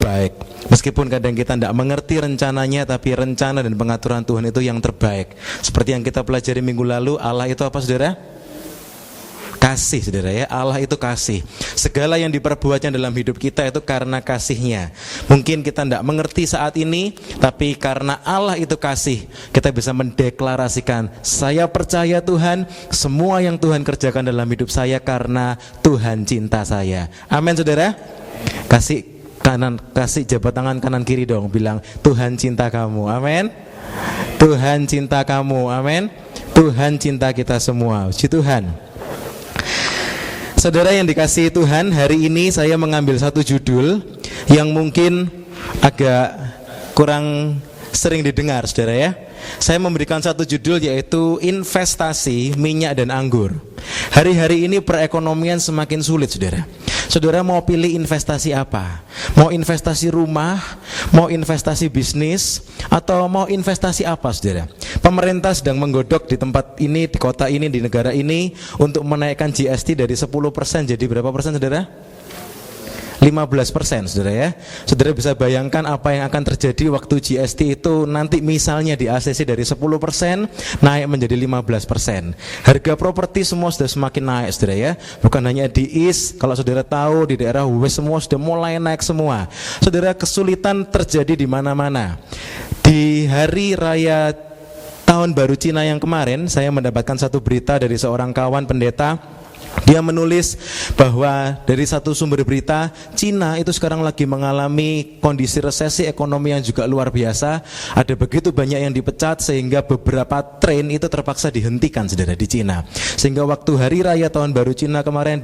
terbaik. Meskipun kadang kita tidak mengerti rencananya, tapi rencana dan pengaturan Tuhan itu yang terbaik. Seperti yang kita pelajari minggu lalu, Allah itu apa saudara? Kasih saudara ya, Allah itu kasih. Segala yang diperbuatnya dalam hidup kita itu karena kasihnya. Mungkin kita tidak mengerti saat ini, tapi karena Allah itu kasih, kita bisa mendeklarasikan, saya percaya Tuhan, semua yang Tuhan kerjakan dalam hidup saya karena Tuhan cinta saya. Amin saudara. Kasih jabat tangan kanan kiri dong, bilang Tuhan cinta kamu. Amin. Tuhan cinta kamu. Amin. Tuhan cinta kita semua. Puji Tuhan. Saudara yang dikasihi Tuhan, hari ini saya mengambil satu judul yang mungkin agak kurang sering didengar saudara ya. Saya memberikan satu judul yaitu investasi minyak dan anggur. Hari-hari ini perekonomian semakin sulit saudara. Saudara mau pilih investasi apa? Mau investasi rumah, mau investasi bisnis, atau mau investasi apa saudara? Pemerintah sedang menggodok di tempat ini, di kota ini, di negara ini untuk menaikkan GST dari 10% jadi berapa persen saudara? 15% saudara ya. Saudara bisa bayangkan apa yang akan terjadi waktu GST itu nanti misalnya di ACC dari 10% naik menjadi 15%. Harga properti semua sudah semakin naik saudara ya. Bukan hanya di East, kalau saudara tahu di daerah West semua sudah mulai naik semua. Saudara, kesulitan terjadi di mana-mana. Di hari raya Tahun Baru Cina yang kemarin, saya mendapatkan satu berita dari seorang kawan pendeta. Dia menulis bahwa dari satu sumber berita, Cina itu sekarang lagi mengalami kondisi resesi ekonomi yang juga luar biasa. Ada begitu banyak yang dipecat sehingga beberapa train itu terpaksa dihentikan saudara di Cina. Sehingga waktu hari raya Tahun Baru Cina kemarin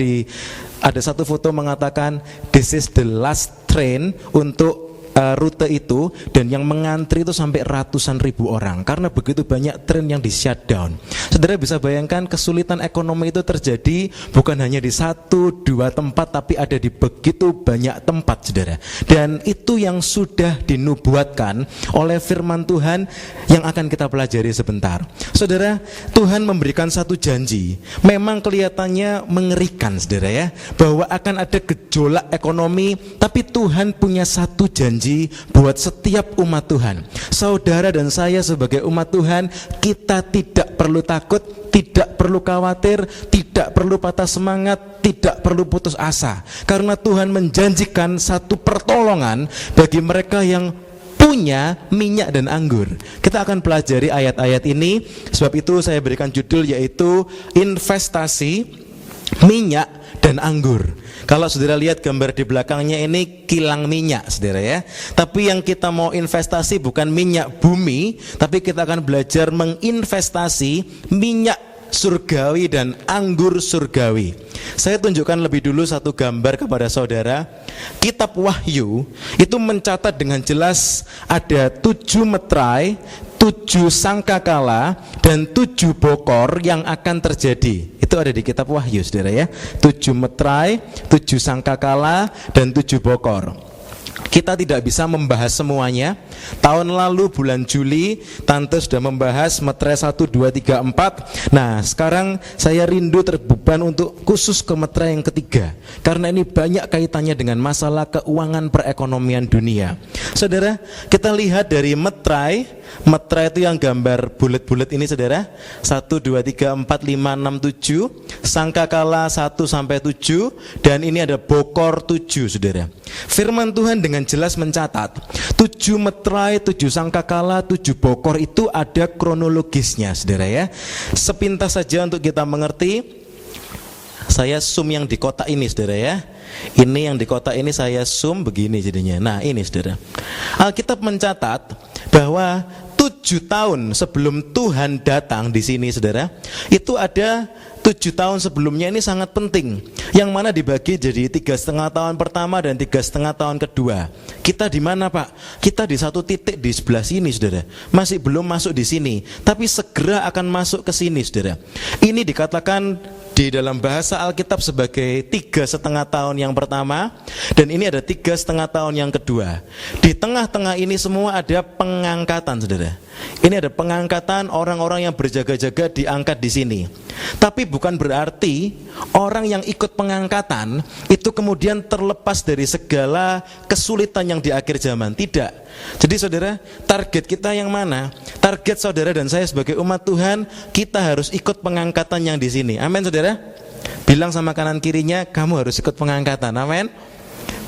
ada satu foto mengatakan this is the last train untuk rute itu, dan yang mengantri itu sampai ratusan ribu orang karena begitu banyak tren yang di shutdown. Saudara bisa bayangkan kesulitan ekonomi itu terjadi bukan hanya di 1-2 tempat, tapi ada di begitu banyak tempat saudara. Dan itu yang sudah dinubuatkan oleh firman Tuhan yang akan kita pelajari sebentar. Saudara, Tuhan memberikan satu janji, memang kelihatannya mengerikan saudara ya, bahwa akan ada gejolak ekonomi, tapi Tuhan punya satu janji buat setiap umat Tuhan. Saudara dan saya sebagai umat Tuhan, kita tidak perlu takut, tidak perlu khawatir, tidak perlu patah semangat, tidak perlu putus asa, karena Tuhan menjanjikan satu pertolongan bagi mereka yang punya minyak dan anggur. Kita akan pelajari ayat-ayat ini. Sebab itu saya berikan judul yaitu investasi minyak dan anggur. Kalau saudara lihat gambar di belakangnya ini kilang minyak saudara ya. Tapi yang kita mau investasi bukan minyak bumi, tapi kita akan belajar menginvestasi minyak surgawi dan anggur surgawi. Saya tunjukkan lebih dulu satu gambar kepada saudara. Kitab Wahyu itu mencatat dengan jelas ada 7 meterai, 7 sangkakala, dan 7 bokor yang akan terjadi. Itu ada di kitab Wahyu saudara ya. 7 meterai, 7 sangkakala, dan 7 bokor. Kita tidak bisa membahas semuanya. Tahun lalu bulan Juli Tante sudah membahas meterai 1, 2, 3, 4. Nah sekarang saya rindu terbeban untuk khusus ke meterai yang ketiga, karena ini banyak kaitannya dengan masalah keuangan perekonomian dunia. Saudara, kita lihat dari meterai itu yang gambar bulat-bulat ini saudara, 1, 2, 3, 4, 5, 6, 7. Sangkakala 1 sampai 7. Dan ini ada bokor 7 saudara. Firman Tuhan dengan jelas mencatat 7 meterai, 7 sangkakala, 7 bokor itu ada kronologisnya saudara ya. Sepintas saja untuk kita mengerti, saya zoom yang di kota ini saudara ya. Ini yang di kota ini saya zoom begini jadinya. Nah ini saudara, Alkitab mencatat bahwa 7 tahun sebelum Tuhan datang di sini saudara, itu ada 7 tahun sebelumnya ini sangat penting, yang mana dibagi jadi 3,5 tahun pertama dan 3,5 tahun kedua. Kita di mana Pak? Kita di satu titik di sebelah sini saudara, masih belum masuk di sini, tapi segera akan masuk ke sini saudara. Ini dikatakan di dalam bahasa Alkitab sebagai 3,5 tahun yang pertama, dan ini ada 3,5 tahun yang kedua. Di tengah-tengah ini semua ada pengangkatan saudara. Ini ada pengangkatan, orang-orang yang berjaga-jaga diangkat di sini. Tapi bukan berarti orang yang ikut pengangkatan itu kemudian terlepas dari segala kesulitan yang di akhir zaman. Tidak. Jadi saudara, target kita yang mana? Target saudara dan saya sebagai umat Tuhan, kita harus ikut pengangkatan yang di sini. Amin saudara. Bilang sama kanan kirinya, kamu harus ikut pengangkatan. Amin.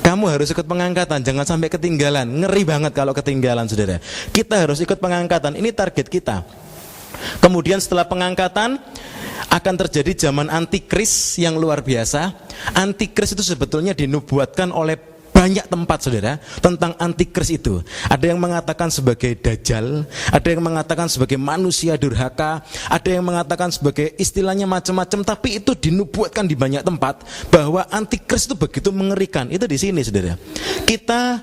Kamu harus ikut pengangkatan, jangan sampai ketinggalan. Ngeri banget kalau ketinggalan saudara. Kita harus ikut pengangkatan, ini target kita. Kemudian setelah pengangkatan akan terjadi zaman antikris yang luar biasa. Antikris itu sebetulnya dinubuatkan oleh banyak tempat saudara tentang antikris itu. Ada yang mengatakan sebagai dajjal, ada yang mengatakan sebagai manusia durhaka, ada yang mengatakan sebagai istilahnya macam-macam, tapi itu dinubuatkan di banyak tempat bahwa antikris itu begitu mengerikan. Itu di sini saudara. Kita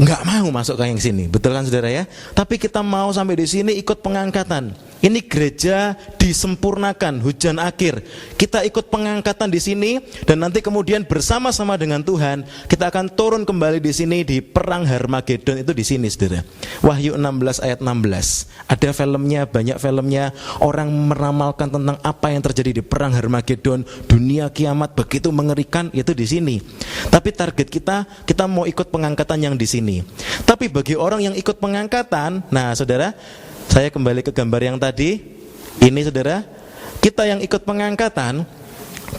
nggak mau masuk ke yang sini, betul kan saudara ya? Tapi kita mau sampai di sini ikut pengangkatan. Ini gereja disempurnakan, hujan akhir. Kita ikut pengangkatan di sini dan nanti kemudian bersama-sama dengan Tuhan kita akan turun kembali di sini di perang Harmagedon itu di sini saudara. Wahyu 16 ayat 16. Ada filmnya, banyak filmnya. Orang meramalkan tentang apa yang terjadi di perang Harmagedon, dunia kiamat begitu mengerikan itu di sini. Tapi target kita mau ikut pengangkatan yang di sini. Tapi bagi orang yang ikut pengangkatan, nah saudara, saya kembali ke gambar yang tadi. Ini saudara, kita yang ikut pengangkatan,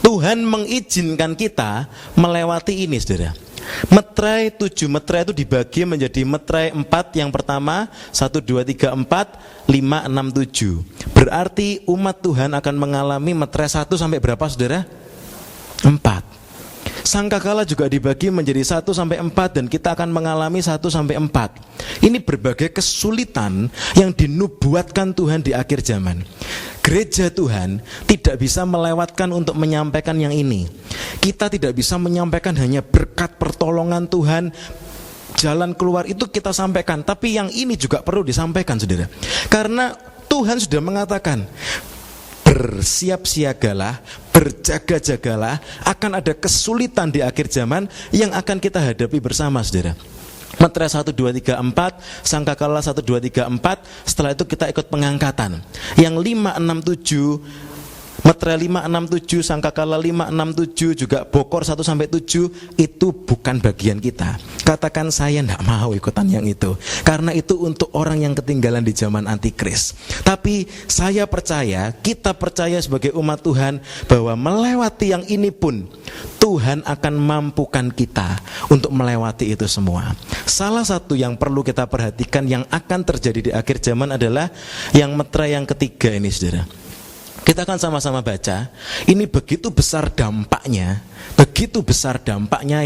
Tuhan mengizinkan kita melewati ini saudara. Meterai 7, meterai itu dibagi menjadi meterai 4. Yang pertama 1, 2, 3, 4, 5, 6, 7. Berarti umat Tuhan akan mengalami meterai 1 sampai berapa saudara? 4. Sangkakala juga dibagi menjadi 1 sampai 4 dan kita akan mengalami 1 sampai 4. Ini berbagai kesulitan yang dinubuatkan Tuhan di akhir zaman. Gereja Tuhan tidak bisa melewatkan untuk menyampaikan yang ini. Kita tidak bisa menyampaikan hanya berkat pertolongan Tuhan, jalan keluar itu kita sampaikan, tapi yang ini juga perlu disampaikan saudara. Karena Tuhan sudah mengatakan, bersiap-siagalah, berjaga-jagalah, akan ada kesulitan di akhir zaman yang akan kita hadapi bersama saudara. Meterai 1, 2, 3, 4, sangkakala 1, 2, 3, 4. Setelah itu kita ikut pengangkatan. Yang 5, 6, 7, meterai 5, 6, 7, sangkakala 5, 6, 7, juga bokor 1 sampai 7, itu bukan bagian kita. Katakan saya tidak mau ikutan yang itu, karena itu untuk orang yang ketinggalan di zaman antikris. Tapi saya percaya, kita percaya sebagai umat Tuhan bahwa melewati yang ini pun Tuhan akan mampukan kita untuk melewati itu semua. Salah satu yang perlu kita perhatikan yang akan terjadi di akhir zaman adalah yang meterai yang ketiga ini saudara. Kita akan sama-sama baca. Ini begitu besar dampaknya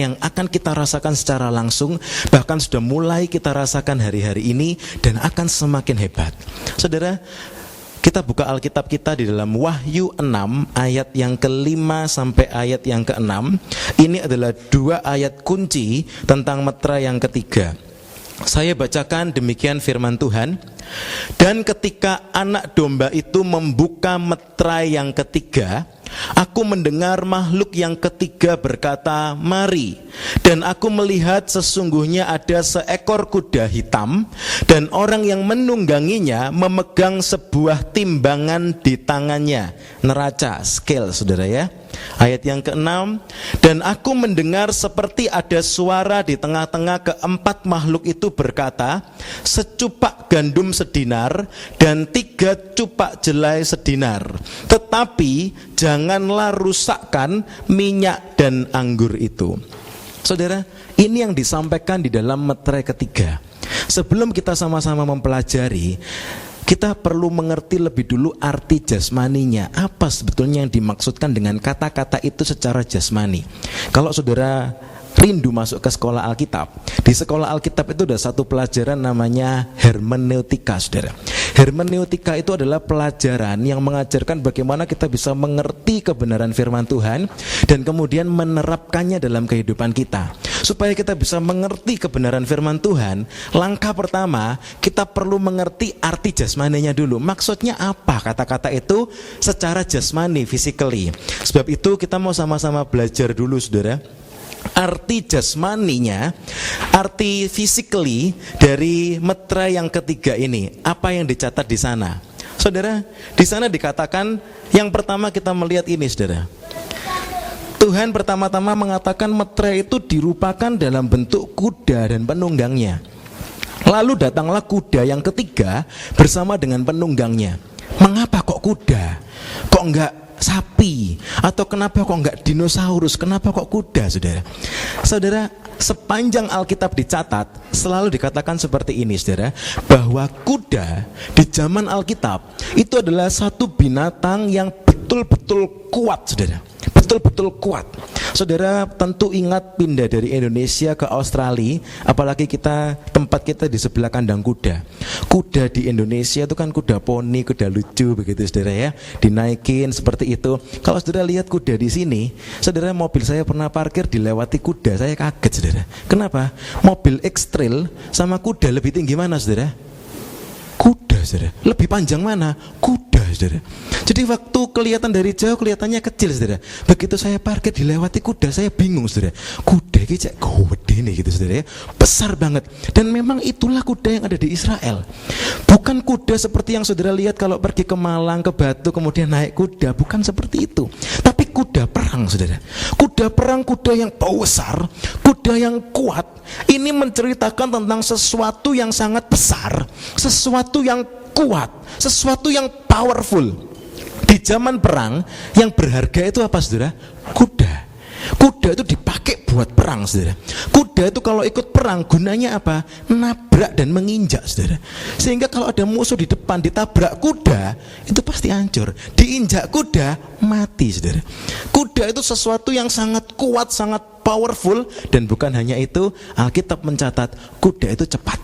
yang akan kita rasakan secara langsung, bahkan sudah mulai kita rasakan hari-hari ini dan akan semakin hebat. Saudara, kita buka Alkitab kita di dalam Wahyu 6 ayat yang ke-5 sampai ayat yang ke-6. Ini adalah 2 ayat kunci tentang meterai yang ketiga. Saya bacakan demikian firman Tuhan. Dan ketika anak domba itu membuka meterai yang ketiga, aku mendengar makhluk yang ketiga berkata, "Mari." Dan aku melihat sesungguhnya ada seekor kuda hitam, dan orang yang menungganginya memegang sebuah timbangan di tangannya. Neraca, scale saudara ya. Ayat yang ke-6, dan aku mendengar seperti ada suara di tengah-tengah keempat makhluk itu berkata, "Secupak gandum sedinar dan 3 cupak jelai sedinar. Tetapi janganlah rusakkan minyak dan anggur itu." Saudara, ini yang disampaikan di dalam meterai ketiga. Sebelum kita sama-sama mempelajari, kita perlu mengerti lebih dulu arti jasmaninya. Apa sebetulnya yang dimaksudkan dengan kata-kata itu secara jasmani? Kalau saudara rindu masuk ke sekolah Alkitab, di sekolah Alkitab itu ada satu pelajaran namanya hermeneutika saudara. Hermeneutika itu adalah pelajaran yang mengajarkan bagaimana kita bisa mengerti kebenaran firman Tuhan dan kemudian menerapkannya dalam kehidupan kita. Supaya kita bisa mengerti kebenaran firman Tuhan, langkah pertama kita perlu mengerti arti jasmaninya dulu. Maksudnya apa kata-kata itu secara jasmani, physically. Sebab itu kita mau sama-sama belajar dulu saudara. Arti jasmaninya, arti physically dari meterai yang ketiga ini, apa yang dicatat di sana? Saudara, di sana dikatakan yang pertama kita melihat ini, saudara. Tuhan pertama-tama mengatakan meterai itu dirupakan dalam bentuk kuda dan penunggangnya. Lalu datanglah kuda yang ketiga bersama dengan penunggangnya. Mengapa kok kuda? Kok enggak sapi? Atau kenapa kok enggak dinosaurus? Kenapa kok kuda, saudara? Saudara, sepanjang Alkitab dicatat selalu dikatakan seperti ini, saudara, bahwa kuda di zaman Alkitab itu adalah satu binatang yang betul-betul kuat, saudara. Betul-betul kuat. Saudara tentu ingat pindah dari Indonesia ke Australia, apalagi tempat kita di sebelah kandang kuda. Kuda di Indonesia itu kan kuda poni, kuda lucu begitu, saudara ya. Dinaikin seperti itu. Kalau saudara lihat kuda di sini, saudara, mobil saya pernah parkir dilewati kuda, saya kaget, saudara. Kenapa? Mobil X-Trail sama kuda lebih tinggi mana, saudara? Kuda, saudara. Lebih panjang mana? Kuda, saudara. Jadi waktu kelihatan dari jauh kelihatannya kecil, saudara. Begitu saya parkir dilewati kuda, saya bingung, saudara. Kuda ini cek gede nih gitu, saudara ya. Besar banget. Dan memang itulah kuda yang ada di Israel. Bukan kuda seperti yang saudara lihat kalau pergi ke Malang, ke Batu kemudian naik kuda, bukan seperti itu. Tapi kuda perang, saudara. Kuda perang, kuda yang besar, kuda yang kuat. Ini menceritakan tentang sesuatu yang sangat besar, sesuatu yang kuat, sesuatu yang powerful. Di zaman perang yang berharga itu apa, saudara? Kuda. Kuda itu dipakai buat perang, saudara. Kuda itu kalau ikut perang gunanya apa? Nabrak dan menginjak, saudara. Sehingga kalau ada musuh di depan ditabrak kuda, itu pasti hancur. Diinjak kuda, mati, saudara. Kuda itu sesuatu yang sangat kuat, sangat powerful. Dan bukan hanya itu, Alkitab mencatat kuda itu cepat.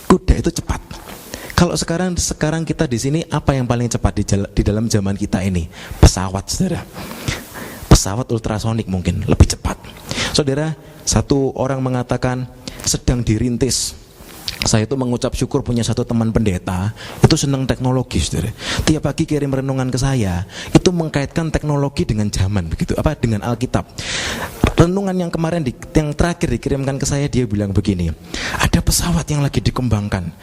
Kuda itu cepat. Kalau sekarang kita di sini, apa yang paling cepat di dalam zaman kita ini? Pesawat, saudara. Pesawat ultrasonik mungkin lebih cepat. Saudara, satu orang mengatakan sedang dirintis. Saya itu mengucap syukur punya satu teman pendeta, itu senang teknologi, saudara. Tiap pagi kirim renungan ke saya, itu mengkaitkan teknologi dengan zaman, begitu, dengan Alkitab. Renungan yang kemarin yang terakhir dikirimkan ke saya, dia bilang begini, ada pesawat yang lagi dikembangkan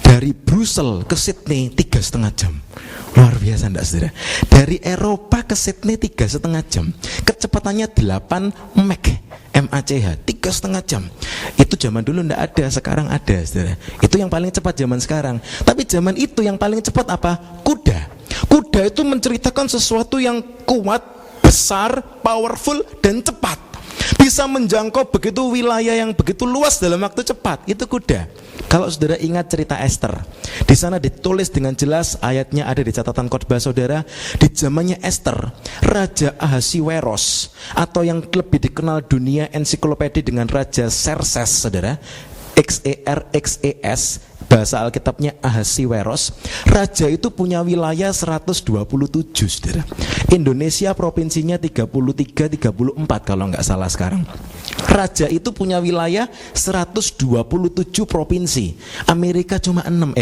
dari Brussels ke Sydney 3,5 jam. Luar biasa, enggak, saudara? Dari Eropa ke Sydney 3,5 jam. Kecepatannya 8 Mach, 3,5 jam. Itu zaman dulu enggak ada, sekarang ada, saudara. Itu yang paling cepat zaman sekarang. Tapi zaman itu yang paling cepat apa? Kuda. Kuda itu menceritakan sesuatu yang kuat, besar, powerful, dan cepat. Bisa menjangkau begitu wilayah yang begitu luas dalam waktu cepat. Itu kuda. Kalau saudara ingat cerita Esther, di sana ditulis dengan jelas, ayatnya ada di catatan khotbah saudara. Di zamannya Esther, Raja Ahasiweros, atau yang lebih dikenal dunia ensiklopedia dengan Raja Xerxes, saudara, Xerxes, bahasa Alkitabnya Ahasiweros. Raja itu punya wilayah 127, saudara. Indonesia provinsinya 33-34 kalau nggak salah sekarang. Raja itu punya wilayah 127 provinsi. Amerika cuma 6,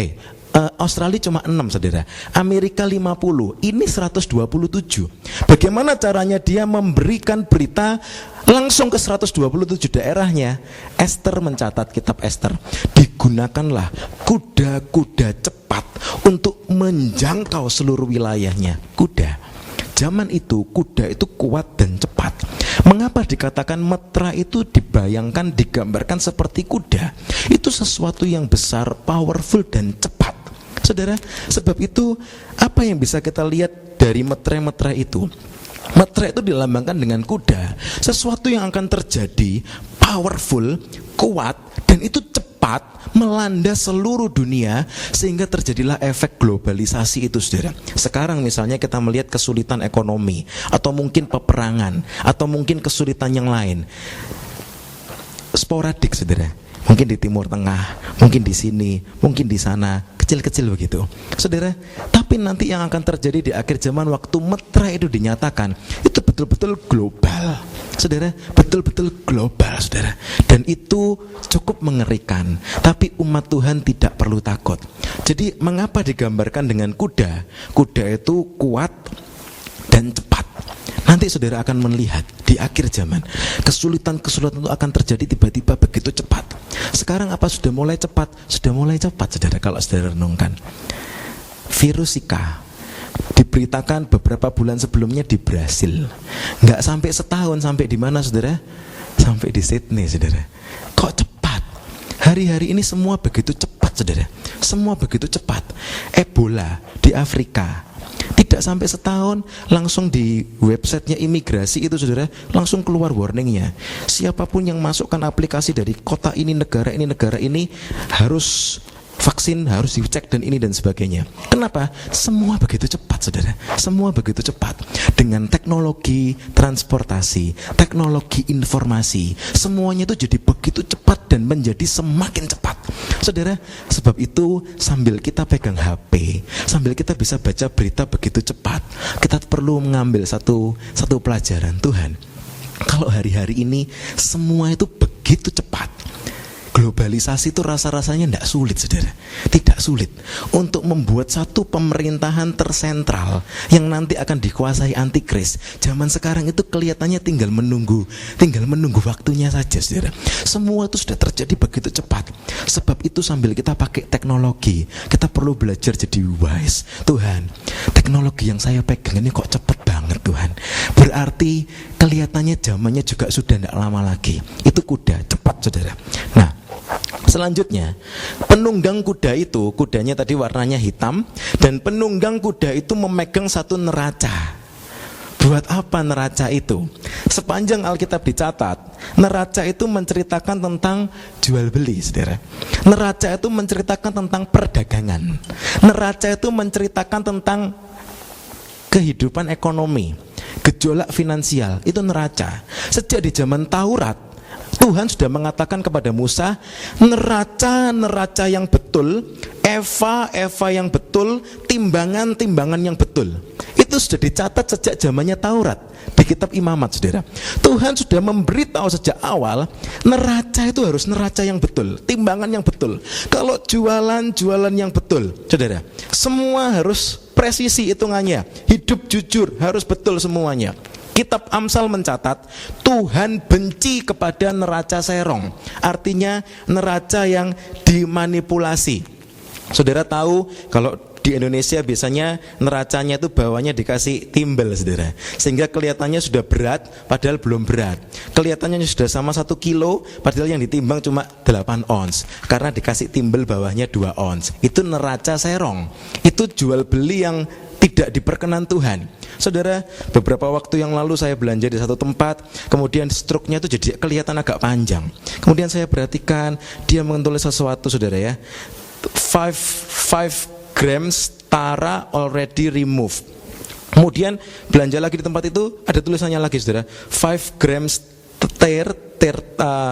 Australia cuma 6, saudara. Amerika 50, ini 127. Bagaimana caranya dia memberikan berita langsung ke 127 daerahnya? Esther mencatat, kitab Esther, digunakanlah kuda-kuda cepat untuk menjangkau seluruh wilayahnya. Kuda. Zaman itu kuda itu kuat dan cepat. Mengapa dikatakan meterai itu dibayangkan, digambarkan seperti kuda? Itu sesuatu yang besar, powerful, dan cepat, saudara. Sebab itu apa yang bisa kita lihat dari meterai-meterai itu? Meterai itu dilambangkan dengan kuda, sesuatu yang akan terjadi, powerful, kuat, dan itu cepat, melanda seluruh dunia, sehingga terjadilah efek globalisasi itu, saudara. Sekarang misalnya kita melihat kesulitan ekonomi, atau mungkin peperangan, atau mungkin kesulitan yang lain, sporadik, saudara. Mungkin di Timur Tengah, mungkin di sini, mungkin di sana, kecil-kecil begitu, saudara. Tapi nanti yang akan terjadi di akhir zaman, waktu meterai itu dinyatakan, itu betul-betul global, saudara, betul-betul global, saudara. Dan itu cukup mengerikan. Tapi umat Tuhan tidak perlu takut. Jadi mengapa digambarkan dengan kuda? Kuda itu kuat dan cepat. Nanti saudara akan melihat di akhir zaman, kesulitan-kesulitan itu akan terjadi tiba-tiba begitu cepat. Sekarang apa sudah mulai cepat? Sudah mulai cepat, saudara, kalau saudara renungkan. virus Zika diberitakan beberapa bulan sebelumnya di Brasil. Nggak sampai setahun, sampai di mana saudara? Sampai di Sydney saudara. Kok cepat? Hari-hari ini semua begitu cepat saudara. Semua begitu cepat. Ebola di Afrika, tidak sampai setahun langsung di websitenya imigrasi itu saudara, langsung keluar warningnya. Siapapun yang masukkan aplikasi dari kota ini, negara ini harus vaksin, harus dicek dan ini dan sebagainya. Kenapa? Semua begitu cepat saudara. Semua begitu cepat. Dengan teknologi transportasi, teknologi informasi, semuanya itu jadi begitu cepat dan menjadi semakin cepat saudara. Sebab itu sambil kita pegang HP, sambil kita bisa baca berita begitu cepat, kita perlu mengambil satu pelajaran. Tuhan, kalau hari-hari ini semua itu begitu cepat, globalisasi itu rasa-rasanya tidak sulit saudara. Tidak sulit untuk membuat satu pemerintahan tersentral yang nanti akan dikuasai antikris. Zaman sekarang itu kelihatannya tinggal menunggu waktunya saja saudara. Semua itu sudah terjadi begitu cepat. Sebab itu sambil kita pakai teknologi, kita perlu belajar jadi wise. Tuhan, teknologi yang saya pegang ini kok cepat banget Tuhan. Berarti kelihatannya zamannya juga sudah tidak lama lagi. Itu kuda cepat saudara. Nah, selanjutnya, penunggang kuda itu, kudanya tadi warnanya hitam, dan penunggang kuda itu memegang satu neraca. Buat apa neraca itu? Sepanjang Alkitab dicatat, neraca itu menceritakan tentang jual beli saudara. Neraca itu menceritakan tentang perdagangan. Neraca itu menceritakan tentang kehidupan ekonomi, gejolak finansial, itu neraca. Sejak di zaman Taurat, Tuhan sudah mengatakan kepada Musa, neraca yang betul, eva yang betul, timbangan yang betul. Itu sudah dicatat sejak zamannya Taurat di kitab Imamat saudara. Tuhan sudah memberitahu sejak awal, neraca itu harus neraca yang betul, timbangan yang betul. Kalau jualan yang betul saudara, semua harus presisi hitungannya. Hidup jujur harus betul semuanya. Kitab Amsal mencatat, Tuhan benci kepada neraca serong. Artinya neraca yang dimanipulasi. Saudara tahu kalau di Indonesia biasanya neracanya itu bawahnya dikasih timbel saudara, sehingga kelihatannya sudah berat padahal belum berat. Kelihatannya sudah sama 1 kilo padahal yang ditimbang cuma 8 ons, karena dikasih timbel bawahnya 2 ons. Itu neraca serong. Itu jual beli yang tidak diperkenan Tuhan. Saudara, beberapa waktu yang lalu saya belanja di satu tempat, kemudian struknya itu jadi kelihatan agak panjang. Kemudian saya perhatikan dia menulis sesuatu saudara ya, 5 grams tara already removed. Kemudian belanja lagi di tempat itu, ada tulisannya lagi saudara, 5 grams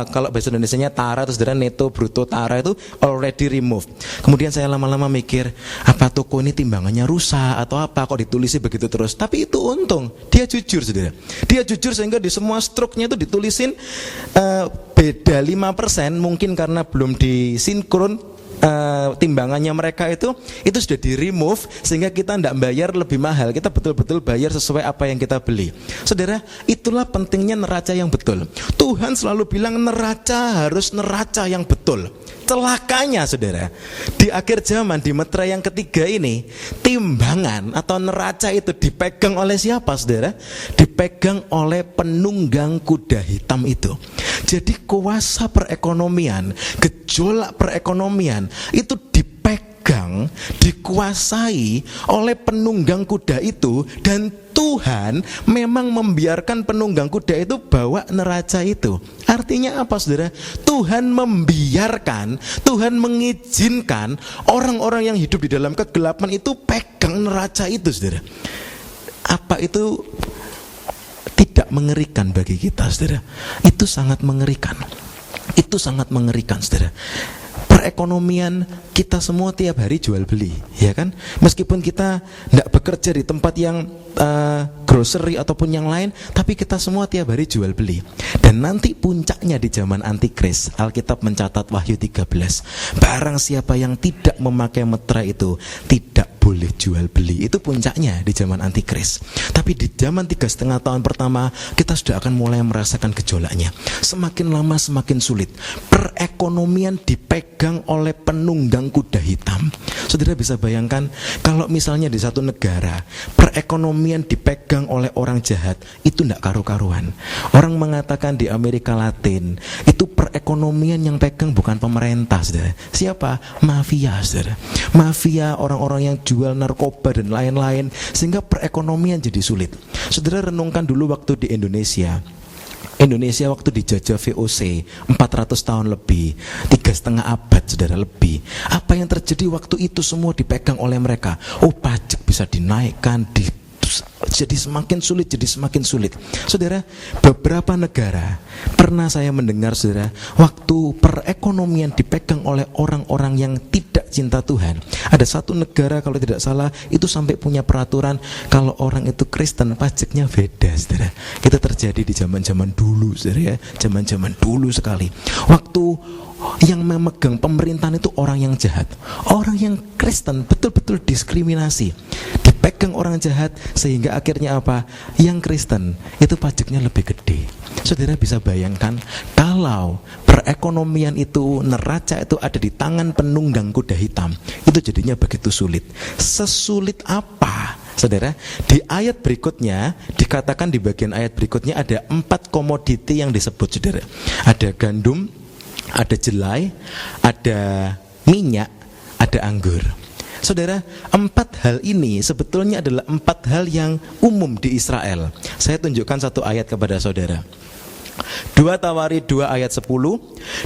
kalau bahasa Indonesianya tara, terus saudara neto bruto tara itu already removed. Kemudian saya lama-lama mikir, apa toko ini timbangannya rusak atau apa kok ditulisnya begitu terus. Tapi itu untung dia jujur saudara. Dia jujur sehingga di semua struknya itu ditulisin beda 5%, mungkin karena belum disinkron timbangannya mereka itu sudah di remove, sehingga kita tidak bayar lebih mahal, kita betul-betul bayar sesuai apa yang kita beli. Saudara, itulah pentingnya neraca yang betul. Tuhan selalu bilang neraca harus neraca yang betul. Celakanya saudara, di akhir zaman, di meterai yang ketiga ini, timbangan atau neraca itu dipegang oleh siapa saudara? Dipegang oleh penunggang kuda hitam itu. Jadi kuasa perekonomian, gejolak perekonomian itu dipegang, dikuasai oleh penunggang kuda itu. Dan Tuhan memang membiarkan penunggang kuda itu bawa neraca itu. Artinya apa saudara? Tuhan membiarkan, Tuhan mengizinkan orang-orang yang hidup di dalam kegelapan itu pegang neraca itu saudara. Apa itu tidak mengerikan bagi kita saudara? Itu sangat mengerikan. Itu sangat mengerikan saudara. Perekonomian kita semua tiap hari jual beli, ya kan? Meskipun kita tidak bekerja di tempat yang grocery ataupun yang lain, tapi kita semua tiap hari jual beli. Dan nanti puncaknya di zaman antikris, Alkitab mencatat Wahyu 13, barang siapa yang tidak memakai meterai itu tidak boleh jual beli. Itu puncaknya di zaman antikris. Tapi di zaman 3,5 tahun pertama, kita sudah akan mulai merasakan gejolaknya. Semakin lama semakin sulit. Perekonomian dipegang oleh penunggang kuda hitam. Saudara bisa bayangkan kalau misalnya di satu negara perekonomian dipegang oleh orang jahat, itu tidak karu-karuan. Orang mengatakan di Amerika Latin itu perekonomian yang pegang bukan pemerintah, saudara. Siapa? Mafia, saudara. Mafia, orang-orang yang jual narkoba dan lain-lain, sehingga perekonomian jadi sulit. Saudara renungkan dulu waktu di Indonesia waktu dijajah VOC 400 tahun lebih, 3,5 abad, saudara, lebih. Apa yang terjadi waktu itu semua dipegang oleh mereka. Pajak bisa dinaikkan, jadi semakin sulit. Saudara, beberapa negara pernah saya mendengar, saudara, waktu perekonomian dipegang oleh orang-orang yang tidak cinta Tuhan. Ada satu negara kalau tidak salah itu sampai punya peraturan kalau orang itu Kristen pajaknya beda, saudara. Itu terjadi di zaman-zaman dulu, saudara ya, zaman-zaman dulu sekali. Waktu yang memegang pemerintahan itu orang yang jahat, orang yang Kristen betul-betul diskriminasi, dipegang orang jahat, sehingga akhirnya apa? Yang Kristen itu pajaknya lebih gede. Saudara bisa bayangkan kalau perekonomian itu, neraca itu ada di tangan penunggang kuda hitam, itu jadinya begitu sulit. Sesulit apa? Saudara, di ayat berikutnya dikatakan, di bagian ayat berikutnya ada 4 komoditi yang disebut, saudara. Ada gandum, ada jelai, ada minyak, ada anggur. Saudara, 4 hal ini sebetulnya adalah 4 hal yang umum di Israel. Saya tunjukkan satu ayat kepada saudara. 2 Tawari 2 ayat 10.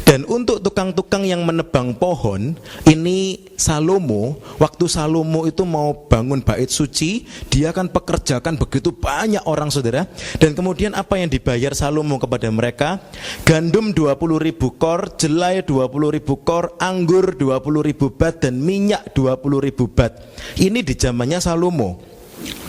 Dan untuk tukang-tukang yang menebang pohon, ini Salomo, waktu Salomo itu mau bangun bait suci, dia akan pekerjakan begitu banyak orang, saudara. Dan kemudian apa yang dibayar Salomo kepada mereka? Gandum 20.000 kor, jelai 20.000 kor, anggur 20.000 bat, dan minyak 20.000 bat. Ini di zamannya Salomo.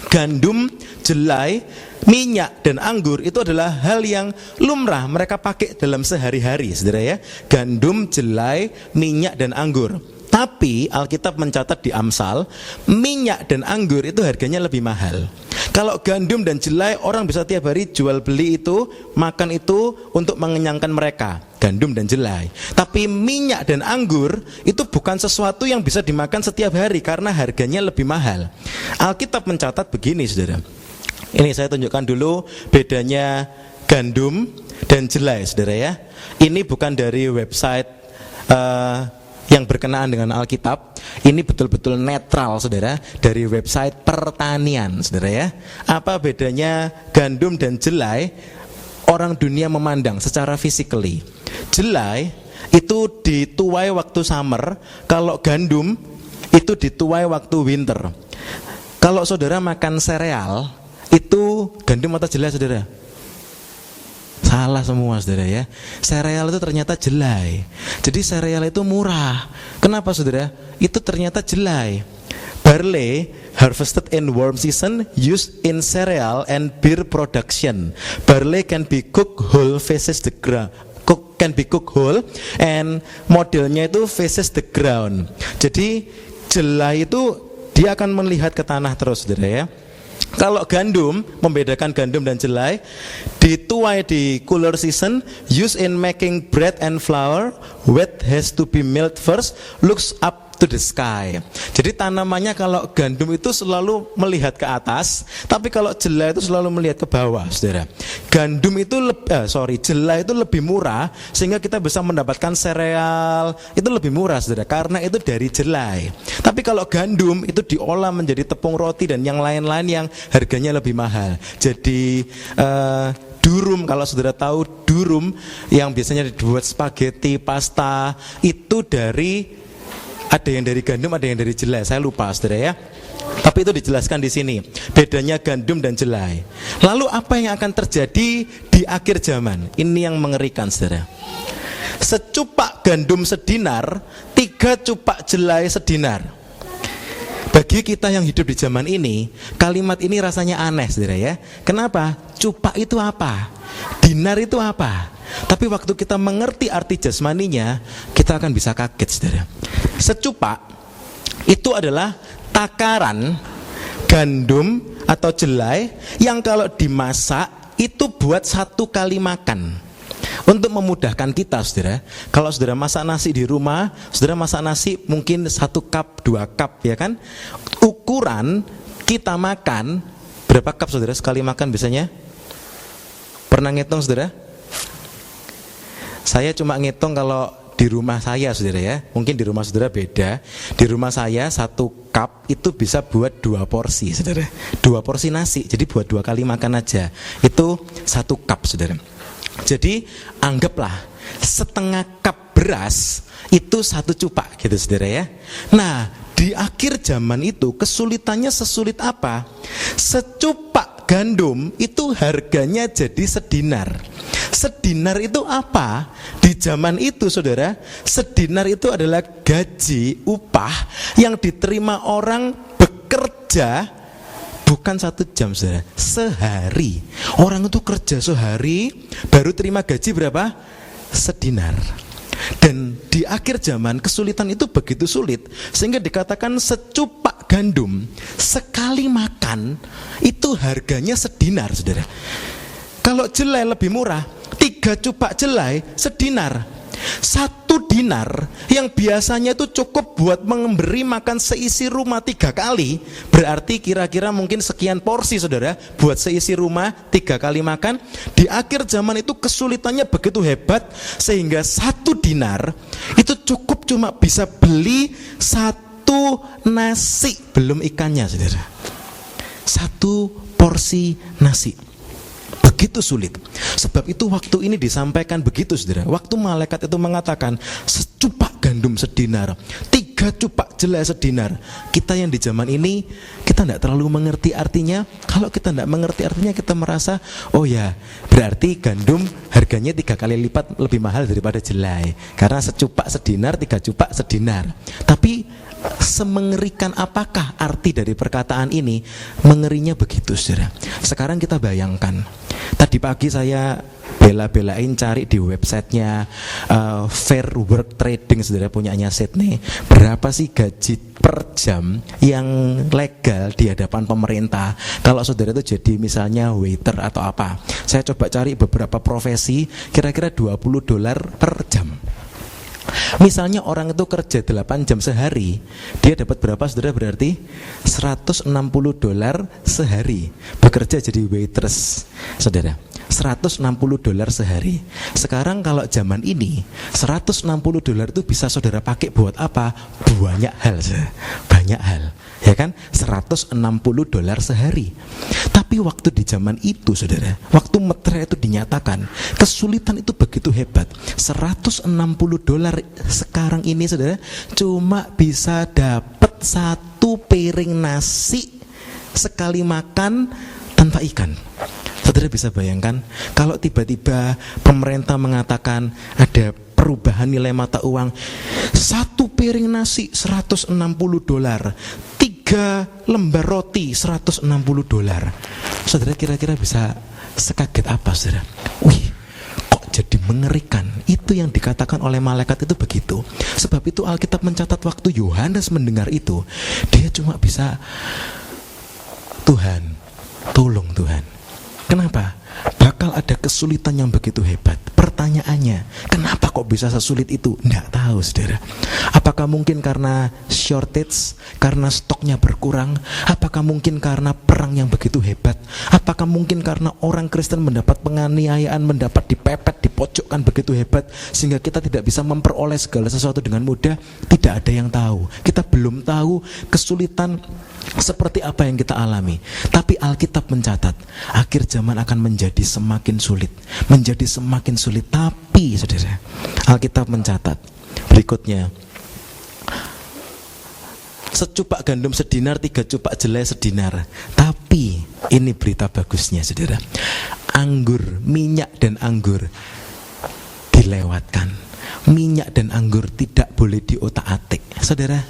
Gandum, jelai, minyak, dan anggur itu adalah hal yang lumrah mereka pakai dalam sehari-hari, saudara ya. Gandum, jelai, minyak, dan anggur. Tapi Alkitab mencatat di Amsal, minyak dan anggur itu harganya lebih mahal. Kalau gandum dan jelai orang bisa tiap hari jual beli itu, makan itu untuk mengenyangkan mereka, gandum dan jelai. Tapi minyak dan anggur itu bukan sesuatu yang bisa dimakan setiap hari karena harganya lebih mahal. Alkitab mencatat begini, saudara. Ini saya tunjukkan dulu bedanya gandum dan jelai, saudara ya. Ini bukan dari website yang berkenaan dengan Alkitab. Ini betul-betul netral, saudara, dari website pertanian, saudara ya. Apa bedanya gandum dan jelai? Orang dunia memandang secara physically. Jelai itu dituai waktu summer, kalau gandum itu dituai waktu winter. Kalau saudara makan sereal, itu gandum atau jelai, saudara? Salah semua, saudara ya. Sereal itu ternyata jelai. Jadi sereal itu murah. Kenapa, saudara? Itu ternyata jelai. Barley harvested in warm season, used in cereal and beer production. Barley can be cooked whole, faces the ground. Can be cooked whole, and modelnya itu faces the ground. Jadi jelai itu dia akan melihat ke tanah terus, saudara ya. Kalau gandum, membedakan gandum dan jelai, dituai di cooler season, used in making bread and flour, wheat has to be milled first, looks up to the sky. Jadi tanamannya kalau gandum itu selalu melihat ke atas, tapi kalau jelai itu selalu melihat ke bawah, saudara. Gandum itu jelai itu lebih murah, sehingga kita bisa mendapatkan sereal itu lebih murah, saudara, karena itu dari jelai. Tapi kalau gandum itu diolah menjadi tepung roti dan yang lain-lain yang harganya lebih mahal. Jadi durum, kalau saudara tahu durum yang biasanya dibuat spaghetti, pasta, itu ada yang dari gandum, ada yang dari jelai. Saya lupa, saudara ya. Tapi itu dijelaskan di sini bedanya gandum dan jelai. Lalu apa yang akan terjadi di akhir zaman? Ini yang mengerikan, saudara. Secupak gandum sedinar, 3 cupak jelai sedinar. Bagi kita yang hidup di zaman ini, kalimat ini rasanya aneh, saudara ya. Kenapa? Cupak itu apa? Dinar itu apa? Tapi waktu kita mengerti arti jasmaninya, kita akan bisa kaget, saudara. Secupak itu adalah takaran gandum atau jelai yang kalau dimasak itu buat 1 kali makan. Untuk memudahkan kita saudara, kalau saudara masak nasi di rumah, saudara masak nasi mungkin 1 cup, 2 cup ya kan. Ukuran kita makan, berapa cup saudara sekali makan biasanya? Pernah ngitung saudara? Saya cuma ngitung kalau di rumah saya saudara ya, mungkin di rumah saudara beda. Di rumah saya 1 cup itu bisa buat 2 porsi saudara, 2 porsi nasi, jadi buat 2 kali makan aja. Itu 1 cup saudara. Jadi anggaplah setengah cup beras itu 1 cupak gitu saudara ya. Nah di akhir zaman itu kesulitannya sesulit apa? Secupak gandum itu harganya jadi sedinar. Sedinar itu apa? Di zaman itu saudara, sedinar itu adalah gaji upah yang diterima orang bekerja bukan 1 jam saudara, sehari. Orang itu kerja sehari baru terima gaji berapa? Sedinar. Dan di akhir zaman kesulitan itu begitu sulit sehingga dikatakan secupak gandum sekali makan itu harganya sedinar saudara. Kalau jelai lebih murah, 3 cupak jelai sedinar. 1 dinar yang biasanya itu cukup buat memberi makan seisi rumah 3 kali, berarti kira-kira mungkin sekian porsi saudara buat seisi rumah 3 kali makan. Di akhir zaman itu kesulitannya begitu hebat sehingga 1 dinar itu cukup cuma bisa beli 1 nasi, belum ikannya saudara, 1 porsi nasi. Begitu sulit. Sebab itu waktu ini disampaikan begitu saudara. Waktu malaikat itu mengatakan secupak gandum sedinar, 3 cupak jelai sedinar. Kita yang di zaman ini kita tidak terlalu mengerti artinya. Kalau kita tidak mengerti artinya, kita merasa oh ya berarti gandum harganya 3 kali lipat lebih mahal daripada jelai, karena secupak sedinar, 3 cupak sedinar. Tapi semengerikan apakah arti dari perkataan ini? Mengerinya begitu saudara. Sekarang kita bayangkan, tadi pagi saya bela-belain cari di websitenya Fair Work Trading saudara, punyanya Sydney. Berapa sih gaji per jam yang legal di hadapan pemerintah kalau saudara itu jadi misalnya waiter atau apa. Saya coba cari beberapa profesi, kira-kira $20 per jam. Misalnya orang itu kerja 8 jam sehari, dia dapat berapa saudara? Berarti $160 sehari. Bekerja jadi waitress saudara, $160 sehari. Sekarang kalau zaman ini $160 itu bisa saudara pakai buat apa? Banyak hal saudara. Banyak hal, ya kan? $160 sehari. Tapi waktu di zaman itu saudara, waktu metre itu dinyatakan, kesulitan itu begitu hebat. $160 sekarang ini saudara cuma bisa dapat 1 piring nasi sekali makan tanpa ikan. Saudara bisa bayangkan kalau tiba-tiba pemerintah mengatakan ada perubahan nilai mata uang, 1 piring nasi $160, 3 lembar roti $160. Saudara kira-kira bisa sekaget apa saudara? Wih, kok jadi mengerikan. Itu yang dikatakan oleh malaikat itu begitu. Sebab itu Alkitab mencatat waktu Yohanes mendengar itu, dia cuma bisa, Tuhan, tolong Tuhan. Kenapa? Bakal ada kesulitan yang begitu hebat. Pertanyaannya, kenapa kok bisa sesulit itu? Nggak tahu saudara. Apakah mungkin karena shortage, karena stoknya berkurang? Apakah mungkin karena perang yang begitu hebat? Apakah mungkin karena orang Kristen mendapat penganiayaan, mendapat dipepet, dipojokkan begitu hebat sehingga kita tidak bisa memperoleh segala sesuatu dengan mudah? Tidak ada yang tahu. Kita belum tahu kesulitan seperti apa yang kita alami. Tapi Alkitab mencatat akhir zaman akan menjadi semakin sulit, menjadi semakin sulit. Tapi saudara, Alkitab mencatat berikutnya, secupak gandum sedinar, 3 cupak jelai sedinar. Tapi ini berita bagusnya saudara, anggur, minyak dan anggur dilewatkan. Minyak dan anggur tidak boleh diotak-atik. Saudara,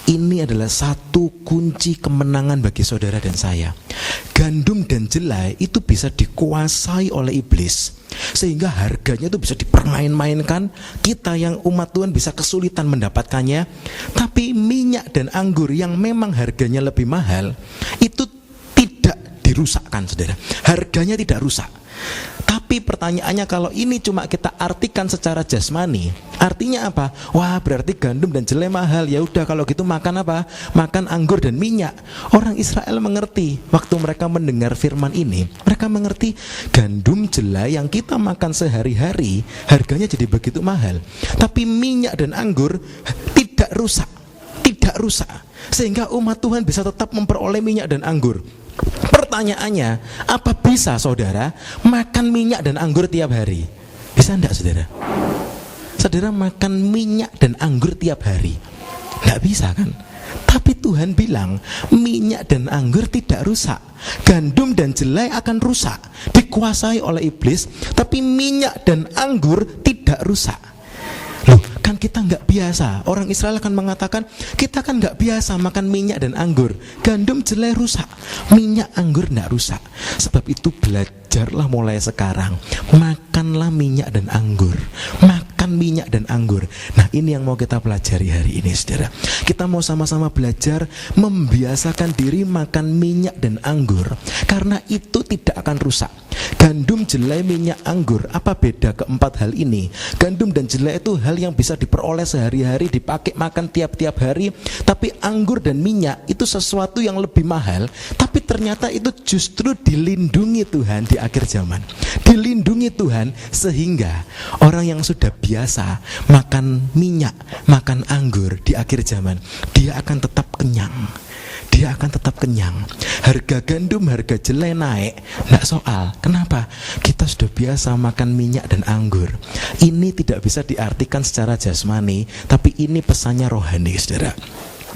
ini adalah satu kunci kemenangan bagi saudara dan saya. Gandum dan jelai itu bisa dikuasai oleh iblis, sehingga harganya itu bisa dipermain-mainkan. Kita yang umat Tuhan bisa kesulitan mendapatkannya. Tapi minyak dan anggur yang memang harganya lebih mahal, itu tidak dirusakkan saudara. Harganya tidak rusak. Tapi Tapi pertanyaannya, kalau ini cuma kita artikan secara jasmani, artinya apa? Wah, berarti gandum dan jelai mahal. Ya udah, kalau gitu makan apa? Makan anggur dan minyak. Orang Israel mengerti waktu mereka mendengar firman ini. Mereka mengerti gandum jelai yang kita makan sehari-hari harganya jadi begitu mahal. Tapi minyak dan anggur tidak rusak. Tidak rusak. Sehingga umat Tuhan bisa tetap memperoleh minyak dan anggur. Pertanyaannya, apa bisa saudara makan minyak dan anggur tiap hari? Bisa enggak saudara? Saudara makan minyak dan anggur tiap hari? Enggak bisa kan? Tapi Tuhan bilang minyak dan anggur tidak rusak. Gandum dan jelai akan rusak, dikuasai oleh iblis. Tapi minyak dan anggur tidak rusak. Loh, kan kita nggak biasa. Orang Israel akan mengatakan, kita kan nggak biasa makan minyak dan anggur. Gandum jelai rusak, minyak anggur nggak rusak. Sebab itu belajarlah mulai sekarang, makanlah minyak dan anggur. Makan minyak dan anggur. Nah, ini yang mau kita pelajari hari ini, saudara. Kita mau sama-sama belajar membiasakan diri makan minyak dan anggur, karena itu tidak akan rusak. Gandum, jelai, minyak, anggur, apa beda keempat hal ini? Gandum dan jelai itu hal yang bisa diperoleh sehari-hari, dipakai makan tiap-tiap hari. Tapi anggur dan minyak itu sesuatu yang lebih mahal. Tapi ternyata itu justru dilindungi Tuhan di akhir zaman. Dilindungi Tuhan sehingga orang yang sudah biasa makan minyak, makan anggur di akhir zaman, dia akan tetap kenyang. Dia akan tetap kenyang. Harga gandum, harga jelai naik, enggak soal. Kenapa? Kita sudah biasa makan minyak dan anggur. Ini tidak bisa diartikan secara jasmani, tapi ini pesannya rohani, saudara.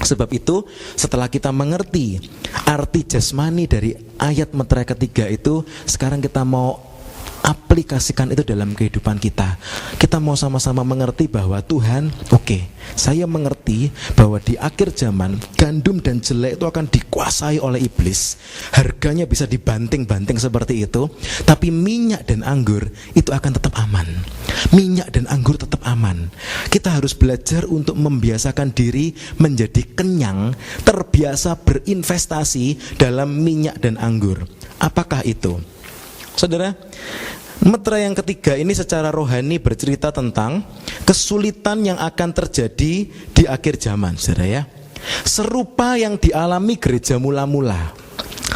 Sebab itu, setelah kita mengerti arti jasmani dari ayat meterai ketiga itu, sekarang kita mau aplikasikan itu dalam kehidupan kita. Kita mau sama-sama mengerti bahwa Tuhan, oke, saya mengerti bahwa di akhir zaman gandum dan jelai itu akan dikuasai oleh iblis. Harganya bisa dibanting-banting seperti itu. Tapi minyak dan anggur itu akan tetap aman. Minyak dan anggur tetap aman. Kita harus belajar untuk membiasakan diri menjadi kenyang, terbiasa berinvestasi dalam minyak dan anggur. Apakah itu? Saudara, meterai yang ketiga ini secara rohani bercerita tentang kesulitan yang akan terjadi di akhir zaman, saudara ya. Serupa yang dialami gereja mula-mula.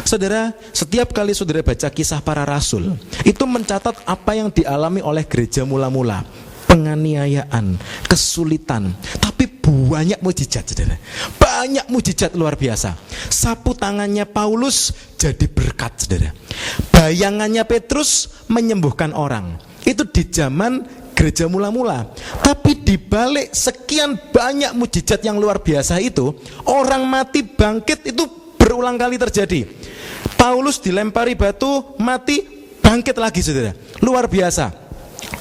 Saudara, setiap kali saudara baca Kisah Para Rasul, itu mencatat apa yang dialami oleh gereja mula-mula. Penganiayaan, kesulitan, tapi banyak mujizat, saudara. Banyak mujizat luar biasa. Sapu tangannya Paulus jadi berkat, saudara. Bayangannya Petrus menyembuhkan orang. Itu di zaman gereja mula-mula. Tapi di balik sekian banyak mujizat yang luar biasa itu, orang mati bangkit itu berulang kali terjadi. Paulus dilempari batu, mati, bangkit lagi, saudara. Luar biasa.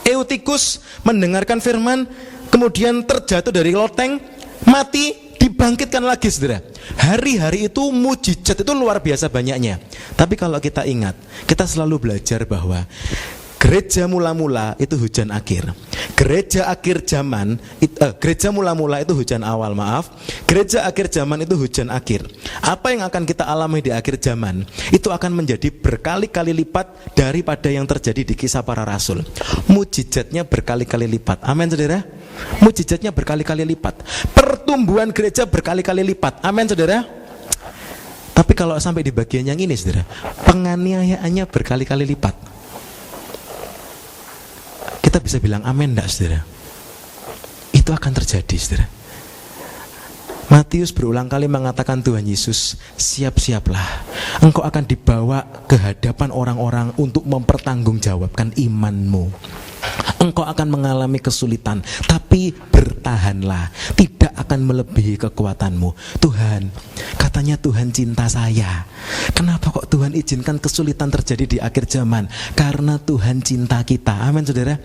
Eutikus mendengarkan firman, kemudian terjatuh dari loteng, mati, dibangkitkan lagi, saudara. Hari-hari itu mujizat itu luar biasa banyaknya. Tapi kalau kita ingat, kita selalu belajar bahwa gereja mula-mula itu hujan akhir. Gereja akhir zaman, gereja mula-mula itu hujan awal, maaf. Gereja akhir zaman itu hujan akhir. Apa yang akan kita alami di akhir zaman, itu akan menjadi berkali-kali lipat daripada yang terjadi di Kisah Para Rasul. Mujizatnya berkali-kali lipat. Amin, saudara. Mujizatnya berkali-kali lipat. Pertumbuhan gereja berkali-kali lipat. Amin, saudara. Tapi kalau sampai di bagian yang ini, saudara, penganiayaannya berkali-kali lipat. Kita bisa bilang amin enggak, saudara? Itu akan terjadi, saudara. Matius berulang kali mengatakan Tuhan Yesus, siap-siaplah, engkau akan dibawa ke hadapan orang-orang untuk mempertanggungjawabkan imanmu. Engkau akan mengalami kesulitan, tapi bertahanlah, tidak akan melebihi kekuatanmu. Tuhan, katanya Tuhan cinta saya. Kenapa kok Tuhan izinkan kesulitan terjadi di akhir zaman? Karena Tuhan cinta kita. Amin, saudara.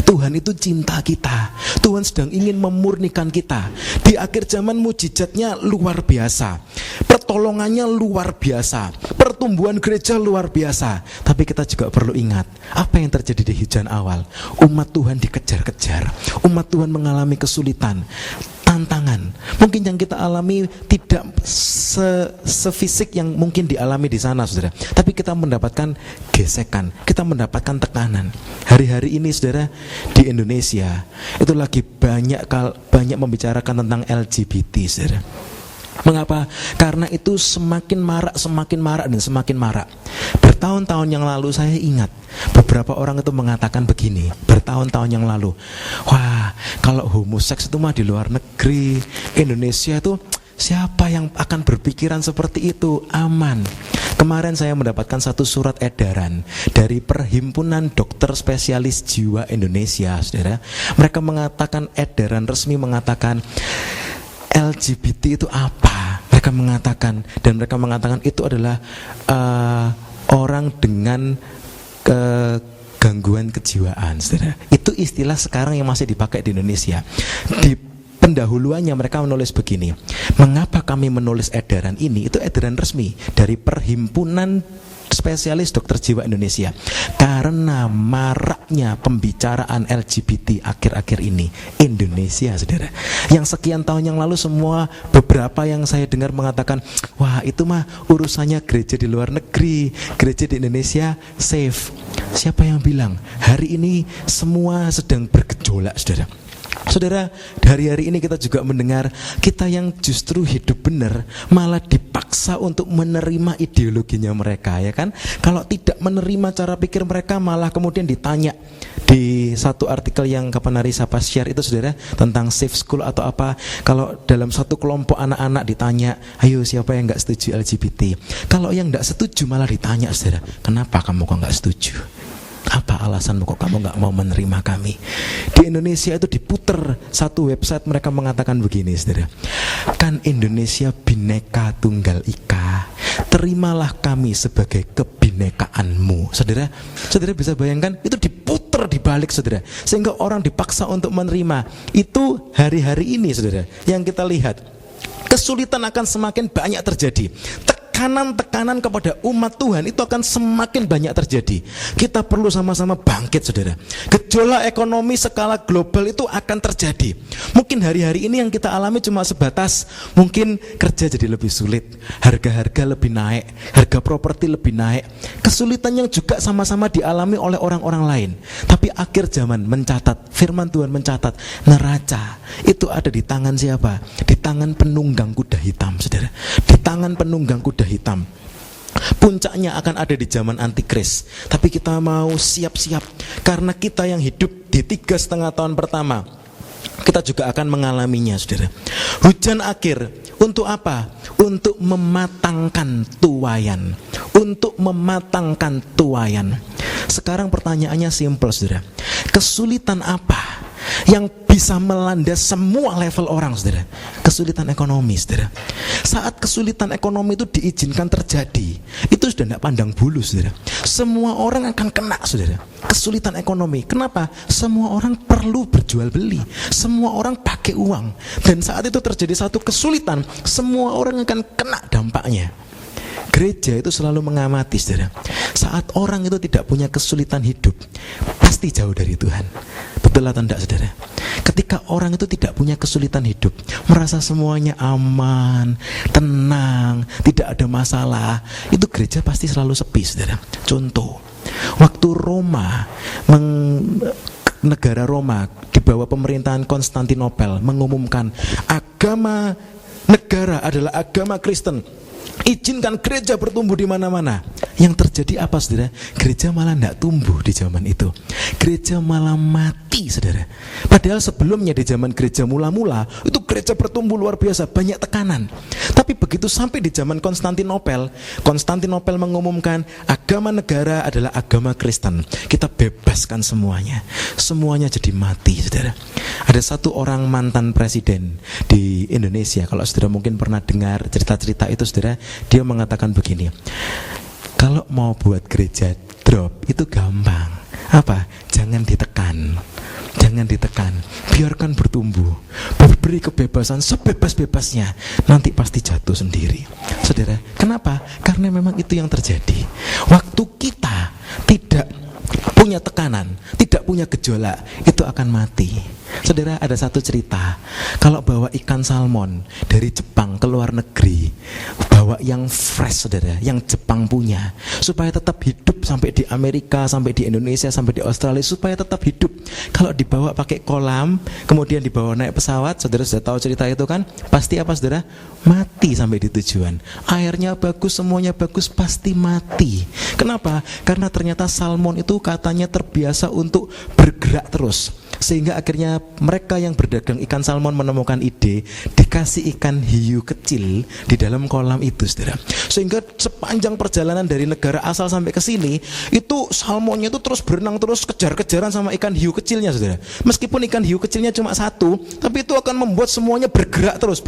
Tuhan itu cinta kita. Tuhan sedang ingin memurnikan kita. Di akhir zaman mujizatnya luar biasa, pertolongannya luar biasa, pertumbuhan gereja luar biasa. Tapi kita juga perlu ingat apa yang terjadi di hujan awal. Umat Tuhan dikejar-kejar, umat Tuhan mengalami kesulitan. tantangan. Mungkin yang kita alami tidak sefisik yang mungkin dialami di sana, saudara. Tapi kita mendapatkan gesekan, kita mendapatkan tekanan. Hari-hari ini, saudara, di Indonesia itu lagi banyak membicarakan tentang LGBT, saudara. Mengapa? Karena itu semakin marak dan semakin marak. Bertahun-tahun yang lalu saya ingat beberapa orang itu mengatakan begini. Bertahun-tahun yang lalu, wah, kalau homoseks itu mah di luar negeri, Indonesia itu siapa yang akan berpikiran seperti itu? Aman. Kemarin saya mendapatkan satu surat edaran dari Perhimpunan Dokter Spesialis Jiwa Indonesia, saudara. Mereka mengatakan, edaran resmi mengatakan LGBT itu apa? Mereka mengatakan itu adalah orang dengan gangguan kejiwaan, saudara. Itu istilah sekarang yang masih dipakai di Indonesia. Di pendahuluannya mereka menulis begini. Mengapa kami menulis edaran ini? Itu edaran resmi dari Perhimpunan Spesialis Dokter Jiwa Indonesia. Karena maraknya pembicaraan LGBT akhir-akhir ini Indonesia, saudara. Yang sekian tahun yang lalu beberapa yang saya dengar mengatakan, wah, itu mah urusannya gereja di luar negeri, gereja di Indonesia safe. Siapa yang bilang? Hari ini semua sedang bergejolak, saudara. Saudara, hari-hari ini kita juga mendengar kita yang justru hidup benar malah dipaksa untuk menerima ideologinya mereka, ya kan? Kalau tidak menerima cara pikir mereka, malah kemudian ditanya di satu artikel yang kapan hari Sapa share itu, saudara, tentang safe school atau apa. Kalau dalam satu kelompok anak-anak ditanya, ayo siapa yang gak setuju LGBT? Kalau yang gak setuju malah ditanya, saudara, kenapa kamu kok gak setuju? Apa alasanmu kok kamu gak mau menerima kami? Di Indonesia itu diputer satu website, mereka mengatakan begini, saudara. Kan Indonesia Bhinneka Tunggal Ika, terimalah kami sebagai kebinekaanmu. Saudara bisa bayangkan, itu diputer dibalik, saudara, sehingga orang dipaksa untuk menerima. Itu hari-hari ini, saudara, yang kita lihat. Kesulitan akan semakin banyak terjadi. Tekanan kepada umat Tuhan itu akan semakin banyak terjadi. Kita perlu sama-sama bangkit, saudara. Gejolak ekonomi skala global itu akan terjadi. Mungkin hari-hari ini yang kita alami cuma sebatas mungkin kerja jadi lebih sulit, harga-harga lebih naik, harga properti lebih naik. Kesulitan yang juga sama-sama dialami oleh orang-orang lain. Tapi akhir zaman mencatat, firman Tuhan mencatat, neraca itu ada di tangan siapa? Di tangan penunggang kuda hitam, saudara. Di tangan penunggang kuda hitam. Puncaknya akan ada di zaman antikris. Tapi kita mau siap-siap, karena kita yang hidup di 3,5 tahun pertama, kita juga akan mengalaminya, saudara. Hujan akhir untuk apa? Untuk mematangkan tuayan. Untuk mematangkan tuayan. Sekarang pertanyaannya simpel, saudara. Kesulitan apa yang bisa melanda semua level orang, saudara? Kesulitan ekonomi, saudara. Saat kesulitan ekonomi itu diizinkan terjadi, itu sudah tidak pandang bulu, saudara. Semua orang akan kena, saudara. Kesulitan ekonomi. Kenapa? Semua orang perlu berjual beli, semua orang pakai uang. Dan saat itu terjadi satu kesulitan, semua orang akan kena dampaknya. Gereja itu selalu mengamati, saudara. Saat orang itu tidak punya kesulitan hidup, pasti jauh dari Tuhan. Betul atau tidak, saudara? Ketika orang itu tidak punya kesulitan hidup, merasa semuanya aman, tenang, tidak ada masalah, itu gereja pasti selalu sepi, saudara. Contoh, waktu negara Roma di bawah pemerintahan Konstantinopel mengumumkan agama negara adalah agama Kristen, izinkan gereja bertumbuh di mana-mana. Yang terjadi apa, saudara? Gereja malah tidak tumbuh di zaman itu. Gereja malah mati, saudara. Padahal sebelumnya di zaman gereja mula-mula itu gereja bertumbuh luar biasa, banyak tekanan. Tapi begitu sampai di zaman Konstantinopel mengumumkan agama negara adalah agama Kristen. Kita bebaskan semuanya. Semuanya jadi mati, saudara. Ada satu orang mantan presiden di Indonesia, kalau saudara mungkin pernah dengar cerita-cerita itu, saudara, dia mengatakan begini, kalau mau buat gereja drop itu gampang. Apa? Jangan ditekan, biarkan bertumbuh, beri kebebasan sebebas-bebasnya, nanti pasti jatuh sendiri, saudara. Kenapa? Karena memang itu yang terjadi. Waktu kita tidak punya tekanan, tidak punya gejolak, itu akan mati. Saudara, ada satu cerita. Kalau bawa ikan salmon dari Jepang ke luar negeri, bawa yang fresh saudara, yang Jepang punya, supaya tetap hidup sampai di Amerika, sampai di Indonesia, sampai di Australia, supaya tetap hidup. Kalau dibawa pakai kolam, kemudian dibawa naik pesawat, saudara sudah tahu cerita itu kan, pasti apa saudara? Mati sampai di tujuan. Airnya bagus, semuanya bagus, pasti mati. Kenapa? Karena ternyata salmon itu katanya terbiasa untuk bergerak terus, sehingga akhirnya mereka yang berdagang ikan salmon menemukan ide dikasih ikan hiu kecil di dalam kolam itu, saudara. Sehingga sepanjang perjalanan dari negara asal sampai ke sini, itu salmonnya itu terus berenang, terus kejar-kejaran sama ikan hiu kecilnya, saudara. Meskipun ikan hiu kecilnya cuma satu, tapi itu akan membuat semuanya bergerak terus.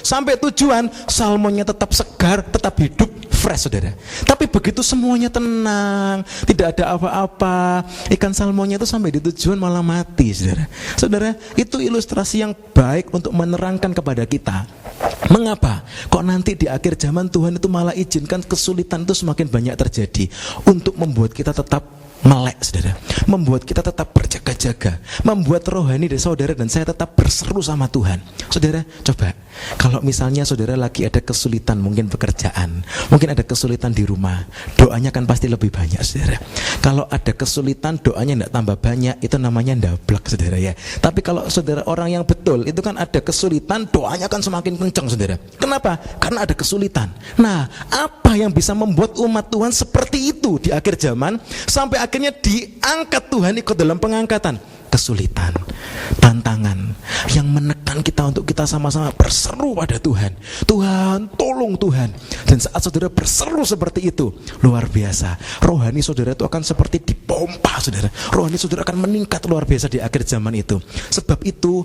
Sampai tujuan, salmonnya tetap segar, tetap hidup, fresh, saudara. Tapi begitu semuanya tenang, tidak ada apa-apa, ikan salmonnya itu sampai di tujuan malah mati, saudara. Saudara, itu ilustrasi yang baik untuk menerangkan kepada kita mengapa kok nanti di akhir zaman Tuhan itu malah izinkan kesulitan itu semakin banyak terjadi untuk membuat kita tetap melek, saudara, membuat kita tetap berjaga-jaga, membuat rohani dari saudara dan saya tetap berseru sama Tuhan. Saudara, coba kalau misalnya saudara lagi ada kesulitan, mungkin pekerjaan, mungkin ada kesulitan di rumah, doanya kan pasti lebih banyak, saudara. Kalau ada kesulitan, doanya tidak tambah banyak, itu namanya ndablek, saudara ya. Tapi kalau saudara orang yang betul, itu kan ada kesulitan, doanya kan semakin kencang, saudara. Kenapa? Karena ada kesulitan. Nah, apa yang bisa membuat umat Tuhan seperti itu di akhir zaman sampai akhirnya diangkat Tuhan ikut dalam pengangkatan? Kesulitan, tantangan yang menekan kita untuk kita sama-sama berseru pada Tuhan. Tuhan, tolong Tuhan. Dan saat saudara berseru seperti itu, luar biasa, rohani saudara itu akan seperti dipompa, saudara. Rohani saudara akan meningkat luar biasa di akhir zaman itu. Sebab itu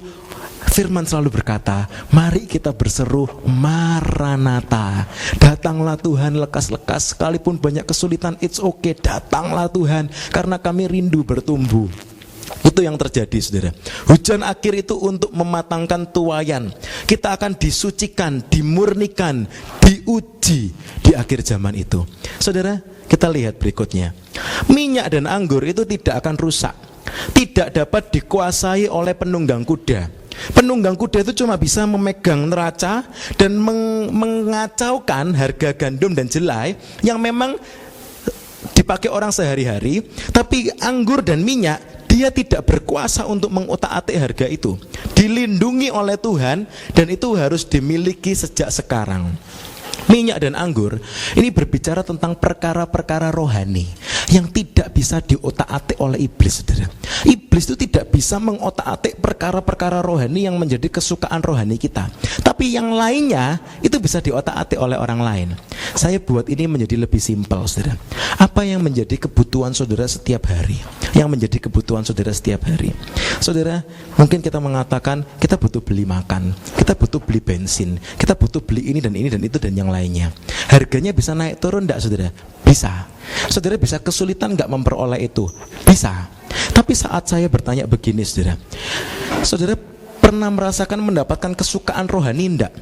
Firman selalu berkata, mari kita berseru Maranatha. Datanglah Tuhan lekas-lekas, sekalipun banyak kesulitan, it's okay, datanglah Tuhan, karena kami rindu bertumbuh. Itu yang terjadi, saudara. Hujan akhir itu untuk mematangkan tuayan. Kita akan disucikan, dimurnikan, diuji di akhir zaman itu. Saudara, kita lihat berikutnya. Minyak dan anggur itu tidak akan rusak, tidak dapat dikuasai oleh penunggang kuda. Penunggang kuda itu cuma bisa memegang neraca dan mengacaukan harga gandum dan jelai yang memang dipakai orang sehari-hari. Tapi anggur dan minyak, dia tidak berkuasa untuk mengutak-atik harga itu. Dilindungi oleh Tuhan dan itu harus dimiliki sejak sekarang. Minyak dan anggur ini berbicara tentang perkara-perkara rohani yang tidak bisa diotak-atik oleh iblis, saudara. Iblis itu tidak bisa mengotak-atik perkara-perkara rohani yang menjadi kesukaan rohani kita. Tapi yang lainnya itu bisa diotak-atik oleh orang lain. Saya buat ini menjadi lebih simpel, saudara. Apa yang menjadi kebutuhan saudara setiap hari? Yang menjadi kebutuhan saudara setiap hari. Saudara, mungkin kita mengatakan kita butuh beli makan, kita butuh beli bensin, kita butuh beli ini dan itu dan yang lainnya. Harganya bisa naik turun enggak, saudara? Bisa. Saudara bisa kesulitan enggak memperoleh itu? Bisa. Tapi saat saya bertanya begini, saudara, saudara pernah merasakan mendapatkan kesukaan rohani enggak?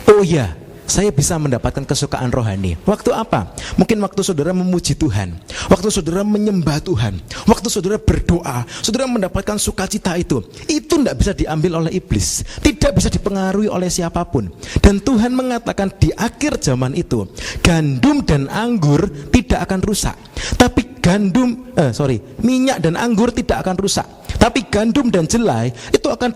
Oh iya, saya bisa mendapatkan kesukaan rohani. Waktu apa? Mungkin waktu saudara memuji Tuhan, waktu saudara menyembah Tuhan, waktu saudara berdoa, saudara mendapatkan sukacita itu. Itu tidak bisa diambil oleh iblis, tidak bisa dipengaruhi oleh siapapun. Dan Tuhan mengatakan di akhir zaman itu, gandum dan anggur tidak akan rusak. Tapi minyak dan anggur tidak akan rusak. Tapi gandum dan jelai itu akan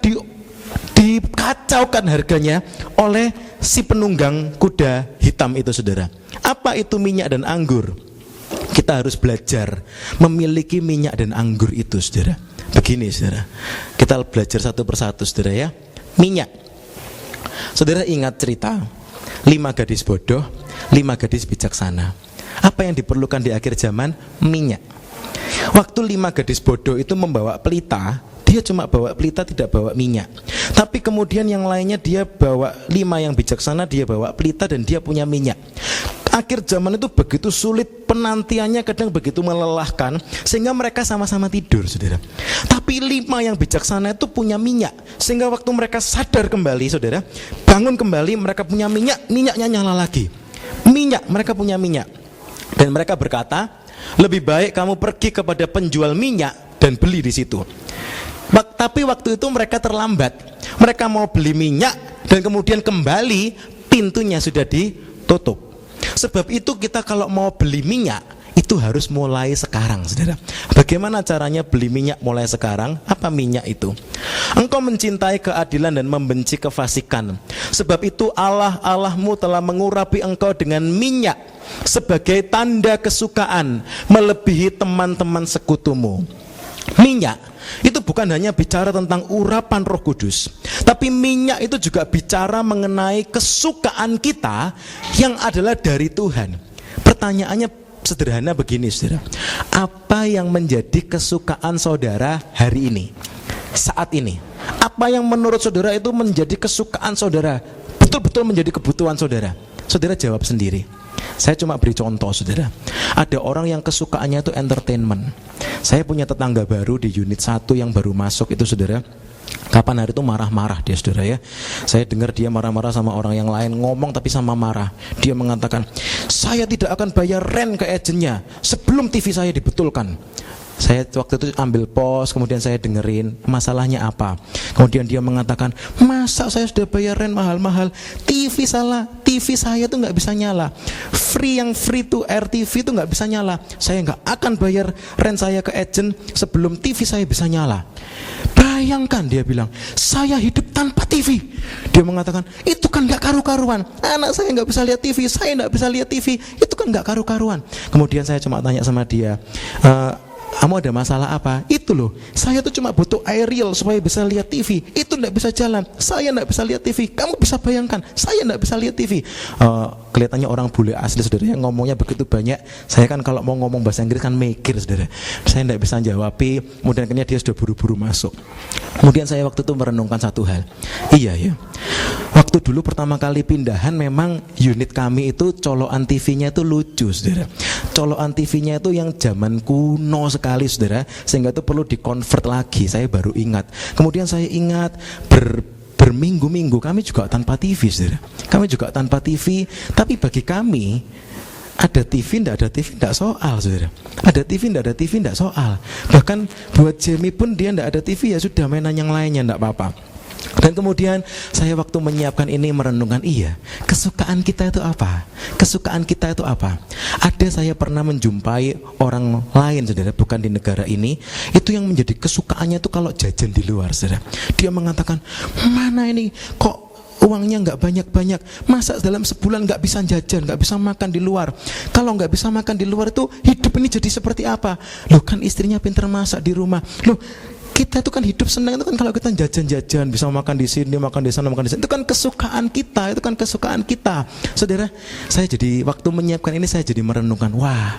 dikacaukan harganya oleh si penunggang kuda hitam itu, saudara. Apa itu minyak dan anggur? Kita harus belajar memiliki minyak dan anggur itu, saudara. Begini, saudara, kita belajar satu persatu, saudara ya. Minyak, saudara ingat cerita 5 gadis bodoh, 5 gadis bijaksana. Apa yang diperlukan di akhir zaman? Minyak. Waktu 5 gadis bodoh itu membawa pelita, dia cuma bawa pelita, tidak bawa minyak. Tapi kemudian yang lainnya dia bawa 5 yang bijaksana, dia bawa pelita dan dia punya minyak. Akhir zaman itu begitu sulit, penantiannya kadang begitu melelahkan, sehingga mereka sama-sama tidur, saudara. Tapi 5 yang bijaksana itu punya minyak, sehingga waktu mereka sadar kembali, saudara, bangun kembali, mereka punya minyak, minyaknya nyala lagi. Mereka punya minyak. Dan mereka berkata, lebih baik kamu pergi kepada penjual minyak dan beli di situ. Tapi waktu itu mereka terlambat. Mereka mau beli minyak dan kemudian kembali pintunya sudah ditutup. Sebab itu kita kalau mau beli minyak itu harus mulai sekarang, saudara. Bagaimana caranya beli minyak mulai sekarang? Apa minyak itu? Engkau mencintai keadilan dan membenci kefasikan. Sebab itu Allahmu telah mengurapi engkau dengan minyak sebagai tanda kesukaan melebihi teman-teman sekutumu. Minyak itu bukan hanya bicara tentang urapan Roh Kudus, tapi minyak itu juga bicara mengenai kesukaan kita yang adalah dari Tuhan. Pertanyaannya sederhana begini, saudara. Apa yang menjadi kesukaan saudara hari ini, saat ini? Apa yang menurut saudara itu menjadi kesukaan saudara, betul-betul menjadi kebutuhan saudara? Saudara jawab sendiri. Saya cuma beri contoh, saudara. Ada orang yang kesukaannya itu entertainment. Saya punya tetangga baru di unit 1 yang baru masuk itu, saudara. Kapan hari itu marah-marah dia, saudara ya. Saya dengar dia marah-marah sama orang yang lain, ngomong tapi sama marah. Dia mengatakan, saya tidak akan bayar rent ke agennya sebelum TV saya dibetulkan. Saya waktu itu ambil pos, kemudian saya dengerin masalahnya apa. Kemudian dia mengatakan, masa saya sudah bayar rent mahal-mahal, TV salah, TV saya tuh nggak bisa nyala, yang free to air TV itu nggak bisa nyala. Saya nggak akan bayar rent saya ke agent sebelum TV saya bisa nyala. Bayangkan, dia bilang, saya hidup tanpa TV. Dia mengatakan, itu kan gak karu-karuan. Anak saya gak bisa lihat TV, saya gak bisa lihat TV. Itu kan gak karu-karuan. Kemudian saya cuma tanya sama dia, kamu ada masalah apa? Itu loh, saya tuh cuma butuh aerial supaya bisa lihat TV. Itu gak bisa jalan, saya gak bisa lihat TV. Kamu bisa bayangkan, saya gak bisa lihat TV. Kelihatannya orang bule asli, saudara, yang ngomongnya begitu banyak. Saya kan kalau mau ngomong bahasa Inggris kan mikir, saudara. Saya tidak bisa jawab. Kemudian akhirnya dia sudah buru-buru masuk. Kemudian saya waktu itu merenungkan satu hal. Iya ya, waktu dulu pertama kali pindahan, memang unit kami itu colokan TV-nya itu lucu, saudara. Colokan TV-nya itu yang zaman kuno sekali, saudara, sehingga itu perlu dikonvert lagi. Saya baru ingat. Kemudian saya ingat berminggu-minggu kami juga tanpa TV, saudara. Kami juga tanpa TV, tapi bagi kami ada TV, tidak ada TV, tidak soal, saudara. Ada TV, tidak ada TV, tidak soal. Bahkan buat Jamie pun dia tidak ada TV, ya sudah, mainan yang lainnya tidak apa-apa. Dan kemudian saya waktu menyiapkan ini merenungkan, iya, kesukaan kita itu apa? Kesukaan kita itu apa? Ada, saya pernah menjumpai orang lain, saudara, bukan di negara ini, itu yang menjadi kesukaannya itu kalau jajan di luar, saudara. Dia mengatakan, mana ini kok uangnya nggak banyak-banyak, masa dalam sebulan nggak bisa jajan, nggak bisa makan di luar. Kalau nggak bisa makan di luar itu hidup ini jadi seperti apa? Loh, kan istrinya pintar masak di rumah. Loh, kita itu kan hidup senang itu kan kalau kita jajan-jajan, bisa makan di sini, makan di sana, makan di sini. Itu kan kesukaan kita, itu kan kesukaan kita. Saudara, saya jadi waktu menyiapkan ini saya jadi merenungkan, wah,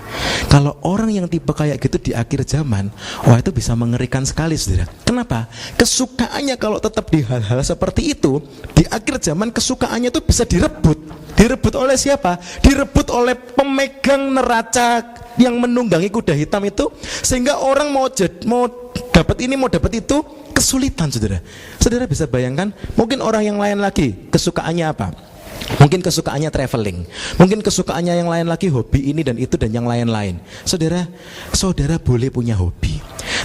kalau orang yang tipe kayak gitu di akhir zaman, wah, itu bisa mengerikan sekali, saudara. Kenapa? Kesukaannya kalau tetap di hal-hal seperti itu, di akhir zaman kesukaannya itu bisa direbut. Direbut oleh siapa? Direbut oleh pemegang neraca yang menunggangi kuda hitam itu, sehingga orang mau dapat ini, mau dapat itu, kesulitan, saudara. Saudara bisa bayangkan, mungkin orang yang lain lagi kesukaannya apa? Mungkin kesukaannya traveling, mungkin kesukaannya yang lain lagi hobi ini dan itu dan yang lain-lain. Saudara, saudara boleh punya hobi,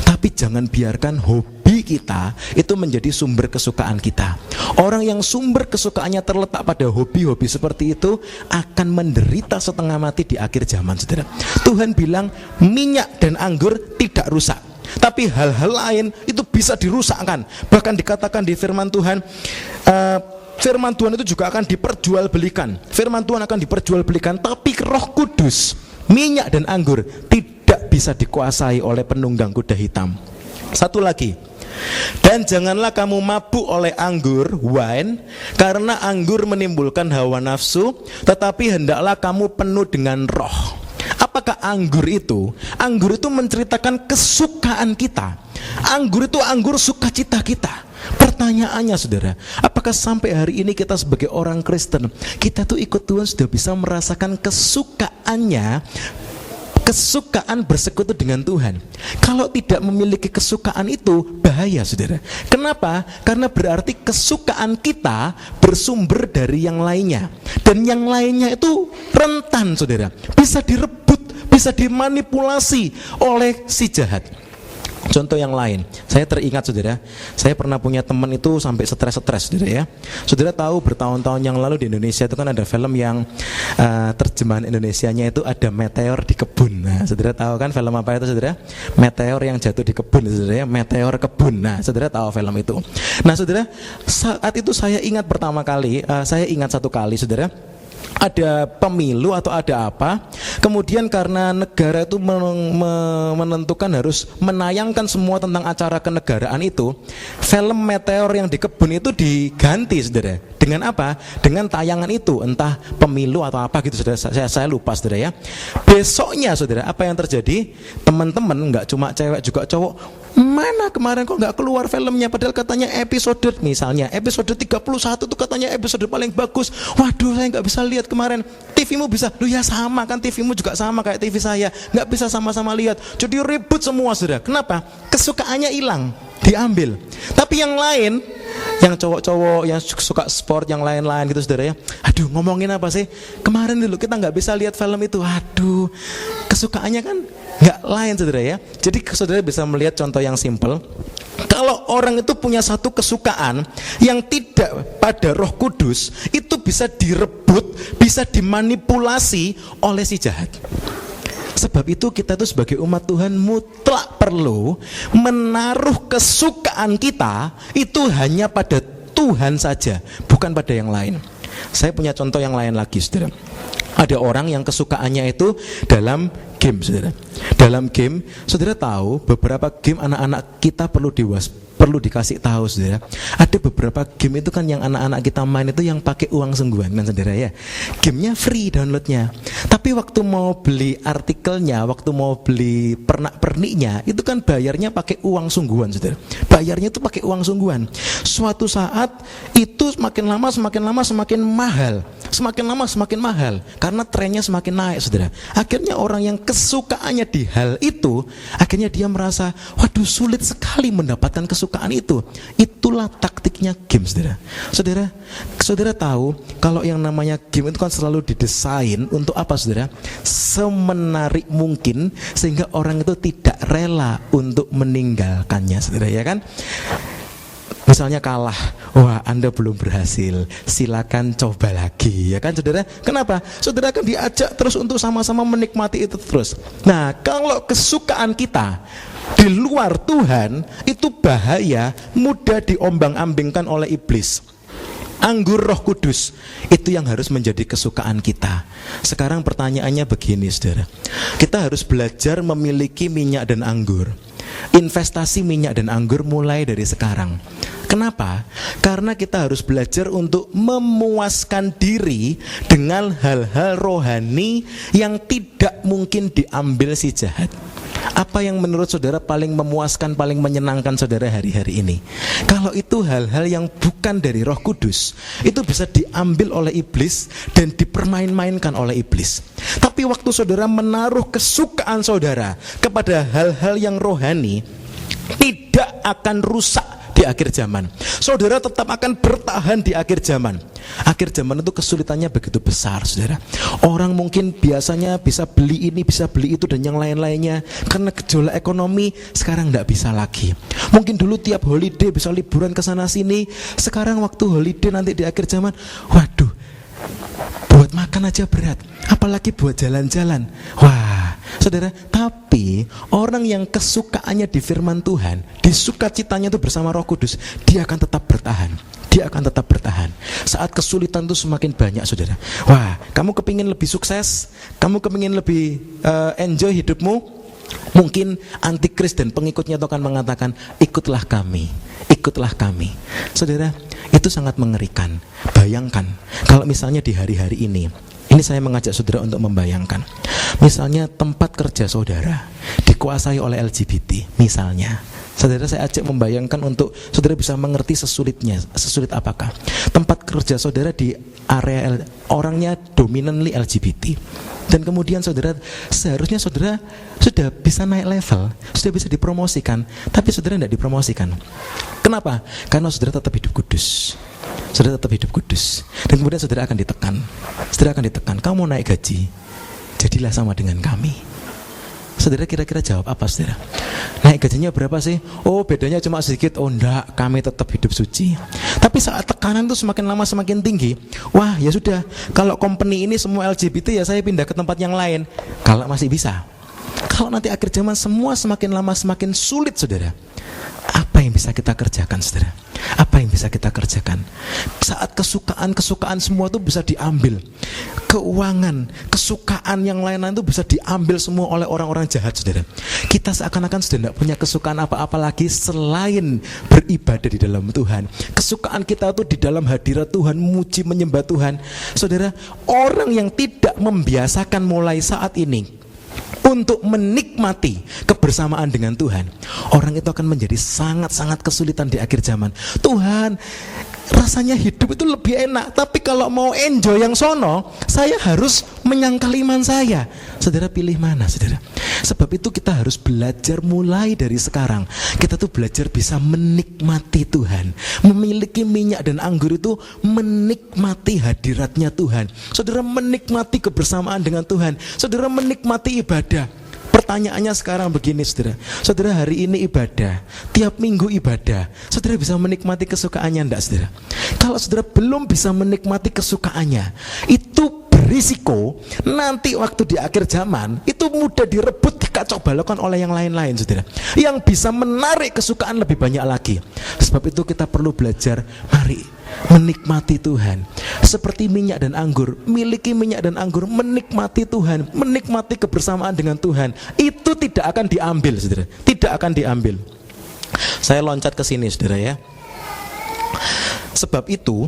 tapi jangan biarkan hobi kita itu menjadi sumber kesukaan kita. Orang yang sumber kesukaannya terletak pada hobi-hobi seperti itu akan menderita setengah mati di akhir zaman, saudara. Tuhan bilang minyak dan anggur tidak rusak, tapi hal-hal lain itu bisa dirusakkan. Bahkan dikatakan di firman Tuhan, firman Tuhan itu juga akan diperjualbelikan. Firman Tuhan akan diperjualbelikan, tapi Roh Kudus, minyak dan anggur tidak bisa dikuasai oleh penunggang kuda hitam. Satu lagi, dan janganlah kamu mabuk oleh anggur, wine, karena anggur menimbulkan hawa nafsu, tetapi hendaklah kamu penuh dengan roh. Apakah anggur itu? Anggur itu menceritakan kesukaan kita. Anggur itu anggur sukacita kita. Pertanyaannya, saudara, apakah sampai hari ini kita sebagai orang Kristen, kita tuh ikut Tuhan sudah bisa merasakan kesukaannya, kesukaan bersekutu dengan Tuhan? Kalau tidak memiliki kesukaan itu, bahaya, saudara. Kenapa? Karena berarti kesukaan kita bersumber dari yang lainnya, dan yang lainnya itu rentan, saudara, bisa direbut, bisa dimanipulasi oleh si jahat. Contoh yang lain, saya teringat saudara, saya pernah punya teman itu sampai stres saudara ya. Saudara tahu bertahun-tahun yang lalu di Indonesia itu kan ada film yang terjemahan Indonesianya itu ada meteor di kebun. Nah, saudara tahu kan film apa itu saudara? Meteor yang jatuh di kebun saudara ya, meteor kebun. Nah, saudara tahu film itu. Nah, saudara, saat itu saya ingat pertama kali, saya ingat satu kali saudara, ada pemilu atau ada apa, kemudian karena negara itu menentukan harus menayangkan semua tentang acara kenegaraan itu, film meteor yang di kebun itu diganti saudara. Dengan apa? Dengan tayangan itu, entah pemilu atau apa gitu saudara, saya lupa saudara ya. Besoknya saudara, apa yang terjadi? Teman-teman, nggak cuma cewek juga cowok, mana kemarin kok nggak keluar filmnya, padahal katanya episode, misalnya episode 31 tuh katanya episode paling bagus. Waduh, saya nggak bisa lihat kemarin. TV-mu bisa? Lu ya sama kan, TV-mu juga sama kayak TV saya, nggak bisa sama-sama lihat. Jadi ribut semua saudara. Kenapa? Kesukaannya hilang, diambil. Tapi yang lain, yang cowok-cowok yang suka sport, yang lain-lain gitu saudara ya, aduh ngomongin apa sih, kemarin dulu kita nggak bisa lihat film itu. Aduh, kesukaannya kan nggak lain saudara ya. Jadi saudara bisa melihat contoh yang simple. Kalau orang itu punya satu kesukaan yang tidak pada Roh Kudus, itu bisa direbut, bisa dimanipulasi oleh si jahat. Sebab itu kita tuh sebagai umat Tuhan mutlak perlu menaruh kesukaan kita itu hanya pada Tuhan saja, bukan pada yang lain. Saya punya contoh yang lain lagi saudara. Ada orang yang kesukaannya itu dalam game saudara. Dalam game, saudara tahu beberapa game anak-anak kita perlu dikasih tahu saudara. Ada beberapa game itu kan yang anak-anak kita main itu yang pakai uang sungguhan kan saudara ya. Gamenya free downloadnya, tapi waktu mau beli artikelnya, waktu mau beli pernak-perniknya, itu kan bayarnya pakai uang sungguhan saudara. Bayarnya itu pakai uang sungguhan. Suatu saat itu semakin lama semakin mahal. Semakin lama semakin mahal karena trennya semakin naik saudara. Akhirnya orang yang kesukaannya di hal itu, akhirnya dia merasa, waduh sulit sekali mendapatkan kesukaan itu. Itulah taktiknya game saudara. Saudara tahu kalau yang namanya game itu kan selalu didesain untuk apa saudara? Semenarik mungkin sehingga orang itu tidak rela untuk meninggalkannya saudara ya kan. Misalnya kalah, wah Anda belum berhasil, silakan coba lagi, ya kan saudara? Kenapa? Saudara akan diajak terus untuk sama-sama menikmati itu terus. Nah, kalau kesukaan kita di luar Tuhan, itu bahaya, mudah diombang-ambingkan oleh iblis. Anggur Roh Kudus itu yang harus menjadi kesukaan kita. Sekarang pertanyaannya begini saudara, kita harus belajar memiliki minyak dan anggur. Investasi minyak dan anggur mulai dari sekarang. Kenapa? Karena kita harus belajar untuk memuaskan diri dengan hal-hal rohani yang tidak mungkin diambil si jahat. Apa yang menurut saudara paling memuaskan, paling menyenangkan saudara hari-hari ini? Kalau itu hal-hal yang bukan dari Roh Kudus, itu bisa diambil oleh iblis dan dipermain-mainkan oleh iblis. Tapi waktu saudara menaruh kesukaan saudara kepada hal-hal yang rohani, tidak akan rusak di akhir zaman. Saudara tetap akan bertahan di akhir zaman. Akhir zaman itu kesulitannya begitu besar saudara. Orang mungkin biasanya bisa beli ini, bisa beli itu dan yang lain-lainnya. Karena gejolak ekonomi sekarang tidak bisa lagi. Mungkin dulu tiap holiday bisa liburan ke sana sini. Sekarang waktu holiday nanti di akhir zaman, waduh, buat makan aja berat, apalagi buat jalan-jalan. Wah saudara, tapi orang yang kesukaannya di firman Tuhan, di sukacitanya itu bersama Roh Kudus, dia akan tetap bertahan. Dia akan tetap bertahan. Saat kesulitan itu semakin banyak saudara. Wah, kamu kepingin lebih sukses, kamu kepingin lebih enjoy hidupmu, mungkin antikris dan pengikutnya itu akan mengatakan, ikutlah kami, ikutlah kami. Saudara, itu sangat mengerikan. Bayangkan kalau misalnya di hari-hari ini saya mengajak saudara untuk membayangkan, misalnya tempat kerja saudara dikuasai oleh LGBT misalnya. Saudara, saya ajak membayangkan untuk saudara bisa mengerti sesulit apakah tempat kerja saudara di area orangnya dominantly LGBT. Dan kemudian saudara, seharusnya saudara sudah bisa naik level, sudah bisa dipromosikan, tapi saudara tidak dipromosikan. Kenapa? Karena saudara tetap hidup kudus. Saudara tetap hidup kudus. Dan kemudian saudara akan ditekan. Saudara akan ditekan, kamu mau naik gaji, jadilah sama dengan kami. Saudara kira-kira jawab apa saudara? Naik gajinya berapa sih? Oh bedanya cuma sedikit. Oh enggak, kami tetap hidup suci. Tapi saat tekanan tuh semakin lama semakin tinggi, wah ya sudah, kalau company ini semua LGBT ya saya pindah ke tempat yang lain. Kalau masih bisa. Kalau nanti akhir zaman semua semakin lama semakin sulit saudara, apa yang bisa kita kerjakan saudara? Apa yang bisa kita kerjakan? Saat kesukaan semua itu bisa diambil. Keuangan, kesukaan yang lain-lain itu bisa diambil semua oleh orang-orang jahat saudara. Kita seakan-akan sudah tidak punya kesukaan apa-apa lagi selain beribadah di dalam Tuhan. Kesukaan kita itu di dalam hadirat Tuhan, memuji menyembah Tuhan. Saudara, orang yang tidak membiasakan mulai saat ini untuk menikmati kebersamaan dengan Tuhan, orang itu akan menjadi sangat-sangat kesulitan di akhir zaman. Tuhan, rasanya hidup itu lebih enak, tapi kalau mau enjoy yang sono, saya harus menyangkal iman saya. Saudara pilih mana saudara? Sebab itu kita harus belajar mulai dari sekarang. Kita tuh belajar bisa menikmati Tuhan. Memiliki minyak dan anggur itu menikmati hadiratnya Tuhan. Saudara menikmati kebersamaan dengan Tuhan. Saudara menikmati ibadah. Pertanyaannya sekarang begini saudara. Saudara hari ini ibadah, tiap minggu ibadah, saudara bisa menikmati kesukaannya enggak saudara? Kalau saudara belum bisa menikmati kesukaannya, itu berisiko nanti waktu di akhir zaman itu mudah direbut, dikacau balokan oleh yang lain-lain saudara, yang bisa menarik kesukaan lebih banyak lagi. Sebab itu kita perlu belajar, mari menikmati Tuhan seperti minyak dan anggur. Miliki minyak dan anggur, menikmati Tuhan, menikmati kebersamaan dengan Tuhan. Itu tidak akan diambil saudara, tidak akan diambil. Saya loncat ke sini saudara ya. Sebab itu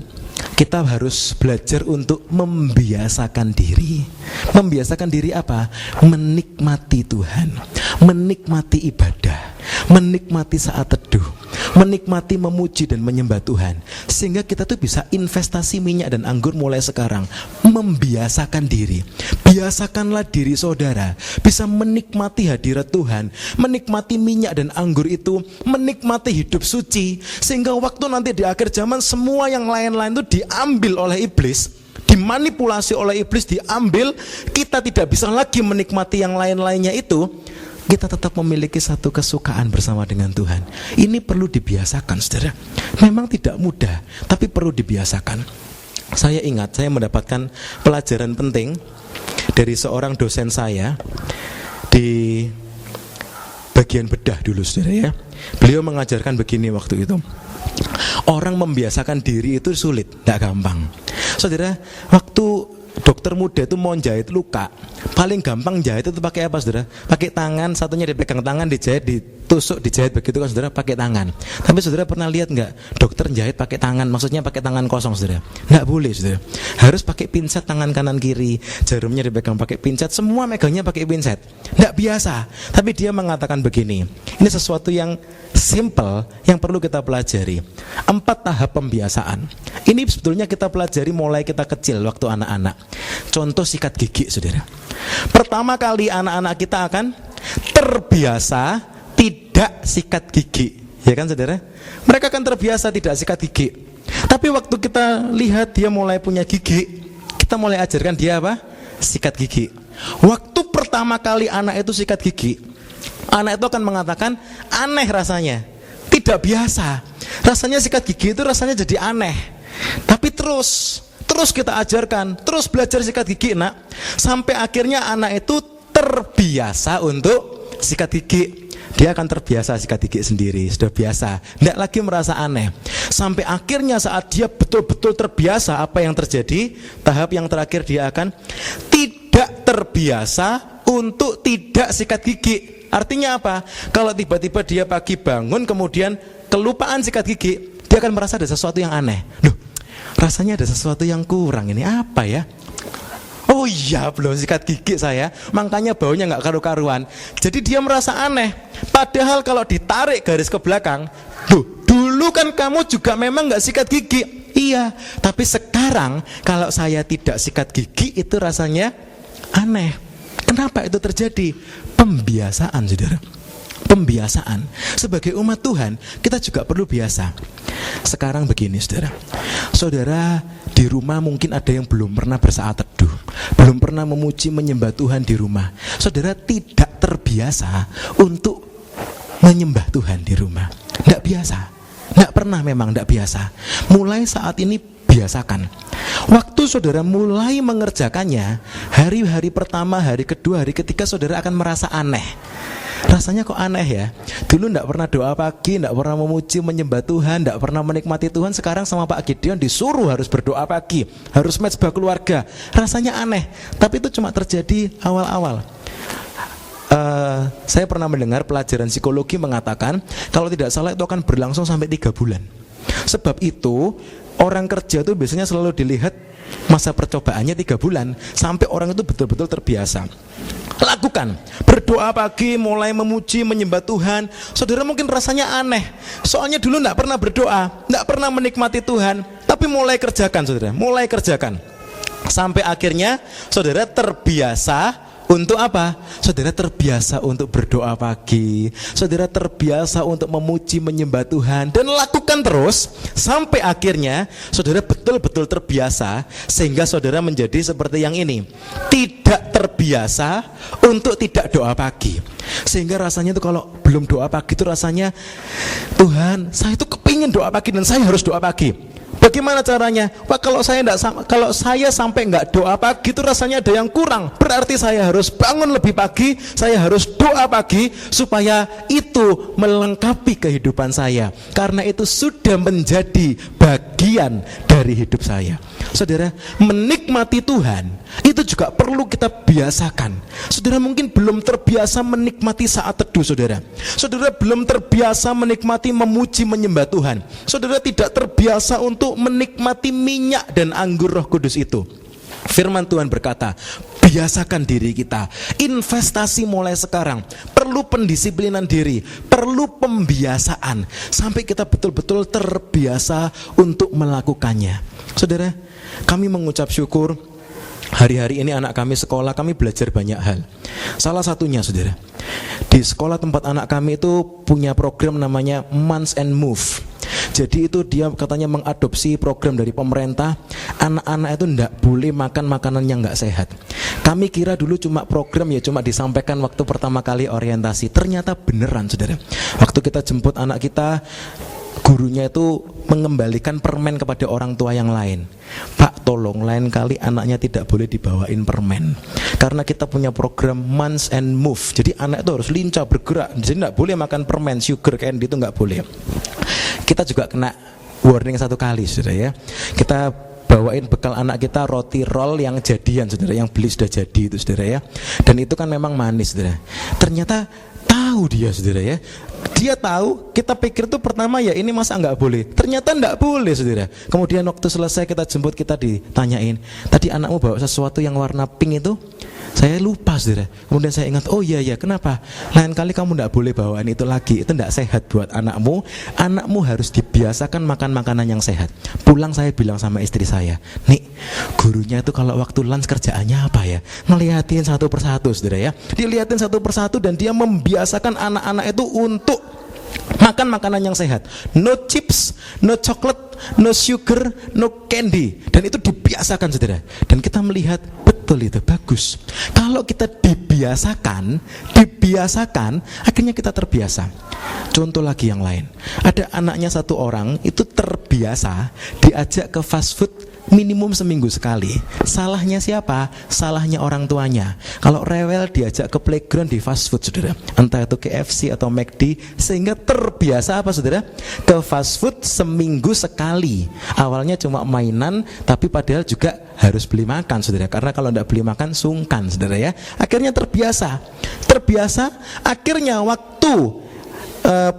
kita harus belajar untuk membiasakan diri. Membiasakan diri apa? Menikmati Tuhan, menikmati ibadah, menikmati saat teduh, menikmati memuji dan menyembah Tuhan. Sehingga kita tuh bisa investasi minyak dan anggur mulai sekarang. Membiasakan diri. Biasakanlah diri saudara bisa menikmati hadirat Tuhan, menikmati minyak dan anggur itu, menikmati hidup suci. Sehingga waktu nanti di akhir zaman semua yang lain-lain itu diambil oleh iblis, dimanipulasi oleh iblis, diambil. Kita tidak bisa lagi menikmati yang lain-lainnya itu. Kita tetap memiliki satu kesukaan bersama dengan Tuhan. Ini perlu dibiasakan saudara. Memang tidak mudah, tapi perlu dibiasakan. Saya ingat saya mendapatkan pelajaran penting dari seorang dosen saya di bagian bedah dulu saudara ya. Beliau mengajarkan begini waktu itu. Orang membiasakan diri itu sulit, tidak gampang. Saudara, waktu dokter muda itu mau jahit luka, paling gampang jahit itu pakai apa saudara? Pakai tangan, satunya dipegang tangan, dijahit, ditusuk, dijahit begitu kan saudara, pakai tangan. Tapi saudara pernah lihat nggak dokter jahit pakai tangan? Maksudnya pakai tangan kosong saudara? Nggak boleh saudara. Harus pakai pinset tangan kanan kiri, jarumnya dipegang pakai pinset, semua megangnya pakai pinset. Nggak biasa. Tapi dia mengatakan begini, ini sesuatu yang simple yang perlu kita pelajari. 4 tahap pembiasaan. Ini sebetulnya kita pelajari mulai kita kecil waktu anak-anak. Contoh sikat gigi saudara. Pertama kali anak-anak kita akan terbiasa tidak sikat gigi, ya kan saudara? Mereka akan terbiasa tidak sikat gigi. Tapi waktu kita lihat dia mulai punya gigi, kita mulai ajarkan dia apa? Sikat gigi. Waktu pertama kali anak itu sikat gigi, anak itu akan mengatakan aneh rasanya, tidak biasa. Rasanya sikat gigi itu rasanya jadi aneh. Tapi terus kita ajarkan, terus belajar sikat gigi nak, sampai akhirnya anak itu terbiasa untuk sikat gigi. Dia akan terbiasa sikat gigi sendiri, sudah biasa, tidak lagi merasa aneh. Sampai akhirnya saat dia betul-betul terbiasa, apa yang terjadi? Tahap yang terakhir dia akan tidak terbiasa untuk tidak sikat gigi. Artinya apa? Kalau tiba-tiba dia pagi bangun kemudian kelupaan sikat gigi, dia akan merasa ada sesuatu yang aneh. Loh, rasanya ada sesuatu yang kurang, ini apa ya? Oh iya, belum sikat gigi saya, makanya baunya gak karu-karuan. Jadi dia merasa aneh. Padahal kalau ditarik garis ke belakang, dulu kan kamu juga memang gak sikat gigi. Iya, tapi sekarang kalau saya tidak sikat gigi itu rasanya aneh. Kenapa itu terjadi? Pembiasaan saudara. Pembiasaan. Sebagai umat Tuhan kita juga perlu biasa. Sekarang begini saudara, saudara di rumah mungkin ada yang belum pernah bersaat teduh, belum pernah memuji menyembah Tuhan di rumah. Saudara tidak terbiasa terbiasa untuk menyembah Tuhan di rumah. Tidak biasa, tidak pernah, memang tidak biasa. Mulai saat ini biasakan. Waktu saudara mulai mengerjakannya, hari-hari pertama, hari kedua, hari ketiga saudara akan merasa aneh. Rasanya kok aneh ya. Dulu tidak pernah doa pagi, tidak pernah memuji menyembah Tuhan, tidak pernah menikmati Tuhan. Sekarang sama Pak Gideon disuruh harus berdoa pagi, harus mezbah keluarga. Rasanya aneh. Tapi itu cuma terjadi awal-awal. Saya pernah mendengar pelajaran psikologi mengatakan kalau tidak salah itu akan berlangsung sampai 3 bulan. Sebab itu orang kerja itu biasanya selalu dilihat masa percobaannya 3 bulan sampai orang itu betul-betul terbiasa. Lakukan, berdoa pagi, mulai memuji, menyembah Tuhan. Saudara mungkin rasanya aneh, soalnya dulu tidak pernah berdoa, tidak pernah menikmati Tuhan. Tapi mulai kerjakan saudara, mulai kerjakan. Sampai akhirnya saudara terbiasa. Untuk apa? Saudara terbiasa untuk berdoa pagi, saudara terbiasa untuk memuji menyembah Tuhan. Dan lakukan terus sampai akhirnya saudara betul-betul terbiasa, sehingga saudara menjadi seperti yang ini, tidak terbiasa untuk tidak doa pagi. Sehingga rasanya itu kalau belum doa pagi itu rasanya, Tuhan saya itu kepingin doa pagi dan saya harus doa pagi. Bagaimana caranya? Pak, kalau saya sampai nggak doa pagi itu rasanya ada yang kurang. Berarti saya harus bangun lebih pagi, saya harus doa pagi supaya itu melengkapi kehidupan saya. Karena itu sudah menjadi bagian dari hidup saya. Saudara, menikmati Tuhan itu juga perlu kita biasakan. Saudara mungkin belum terbiasa menikmati saat teduh saudara. Saudara belum terbiasa menikmati memuji menyembah Tuhan. Saudara tidak terbiasa untuk menikmati minyak dan anggur Roh Kudus itu. Firman Tuhan berkata, biasakan diri kita. Investasi mulai sekarang. Perlu pendisiplinan diri, perlu pembiasaan sampai kita betul-betul terbiasa untuk melakukannya. Saudara, kami mengucap syukur. Hari-hari ini anak kami sekolah, kami belajar banyak hal. Salah satunya saudara, di sekolah tempat anak kami itu punya program namanya Munch and Move. Jadi itu dia katanya mengadopsi program dari pemerintah. Anak-anak itu tidak boleh makan makanan yang nggak sehat. Kami kira dulu cuma program ya, cuma disampaikan waktu pertama kali orientasi. Ternyata beneran saudara. Waktu kita jemput anak kita, gurunya itu mengembalikan permen kepada orang tua yang lain. Pak, tolong lain kali anaknya tidak boleh dibawain permen, karena kita punya program Munch and Move. Jadi anak itu harus lincah bergerak. Jadi tidak boleh makan permen, sugar candy itu nggak boleh. Kita juga kena warning 1 kali saudara ya. Kita bawain bekal anak kita roti roll yang jadian saudara, yang beli sudah jadi itu saudara ya. Dan itu kan memang manis saudara. Ternyata tahu dia saudara ya. Dia tahu, kita pikir tuh pertama ya ini masa nggak boleh. Ternyata nggak boleh saudara. Kemudian waktu selesai kita jemput, kita ditanyain, tadi anakmu bawa sesuatu yang warna pink itu? Saya lupa saudara. Kemudian saya ingat, oh iya kenapa? Lain kali kamu tidak boleh bawaan itu lagi. Itu tidak sehat buat anakmu. Anakmu harus dibiasakan makan makanan yang sehat. Pulang saya bilang sama istri saya, nih gurunya itu kalau waktu lunch kerjaannya apa ya? Ngeliatin satu persatu saudara ya. Dilihatin satu persatu dan dia membiasakan anak-anak itu untuk makan makanan yang sehat. No chips, no chocolate, no sugar, no candy. Dan itu dibiasakan saudara. Dan kita melihat betul itu bagus. Kalau kita dibiasakan, akhirnya kita terbiasa. Contoh lagi yang lain. Ada anaknya 1 orang itu terbiasa diajak ke fast food minimum seminggu sekali. Salahnya siapa? Salahnya orang tuanya. Kalau rewel diajak ke playground di fast food saudara, entah itu KFC atau McD, sehingga terbiasa apa saudara? Ke fast food seminggu sekali. Awalnya cuma mainan, tapi padahal juga harus beli makan saudara, karena kalau tidak beli makan sungkan saudara ya. Akhirnya terbiasa, akhirnya waktu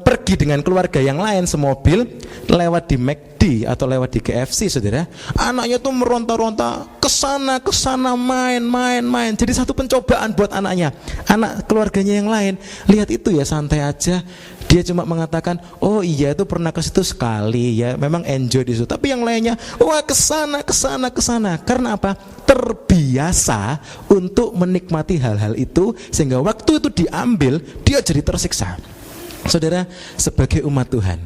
pergi dengan keluarga yang lain semobil lewat di McD atau lewat di KFC saudara, anaknya tuh meronta-ronta kesana main. Jadi satu pencobaan buat anaknya. Anak keluarganya yang lain lihat itu ya santai aja, dia cuma mengatakan, oh iya itu pernah ke situ sekali ya, memang enjoy di situ. Tapi yang lainnya, wah kesana. Karena apa? Terbiasa untuk menikmati hal-hal itu, sehingga waktu itu diambil dia jadi tersiksa. Saudara, sebagai umat Tuhan,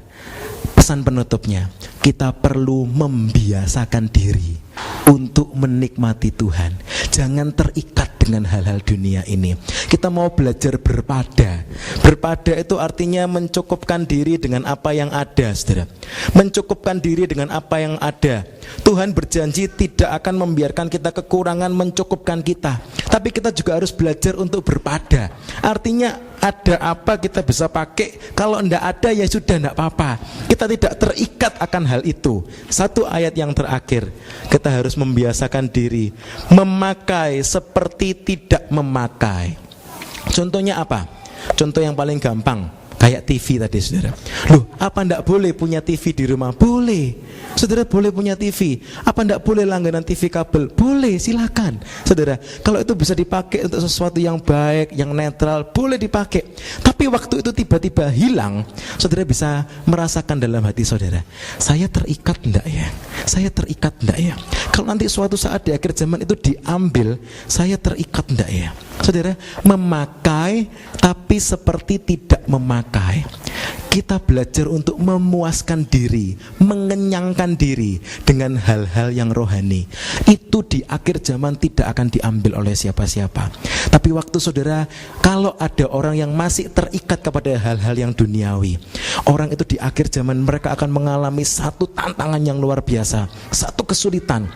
pesan penutupnya, kita perlu membiasakan diri untuk menikmati Tuhan. Jangan terikat dengan hal-hal dunia ini. Kita mau belajar berpada. Berpada itu artinya mencukupkan diri dengan apa yang ada, saudara. Mencukupkan diri dengan apa yang ada. Tuhan berjanji tidak akan membiarkan kita kekurangan mencukupkan kita. Tapi kita juga harus belajar untuk berpada. Artinya ada apa kita bisa pakai, kalau tidak ada ya sudah, tidak apa-apa. Kita tidak terikat akan hal itu. Satu ayat yang terakhir, kita harus membiasakan diri memakai seperti tidak memakai. Contohnya apa? Contoh yang paling gampang, kayak TV tadi, saudara. Loh, apa ndak boleh punya TV di rumah? Boleh. Saudara boleh punya TV. Apa ndak boleh langganan TV kabel? Boleh, silakan. Saudara, kalau itu bisa dipakai untuk sesuatu yang baik, yang netral, boleh dipakai. Tapi waktu itu tiba-tiba hilang, saudara bisa merasakan dalam hati saudara, saya terikat ndak ya? Saya terikat ndak ya? Kalau nanti suatu saat di akhir zaman itu diambil, saya terikat ndak ya? Saudara, memakai tapi seperti tidak memakai. Kita belajar untuk memuaskan diri, mengenyangkan diri dengan hal-hal yang rohani. Itu di akhir zaman tidak akan diambil oleh siapa-siapa. Tapi waktu saudara, kalau ada orang yang masih terikat kepada hal-hal yang duniawi, orang itu di akhir zaman mereka akan mengalami satu tantangan yang luar biasa, satu kesulitan.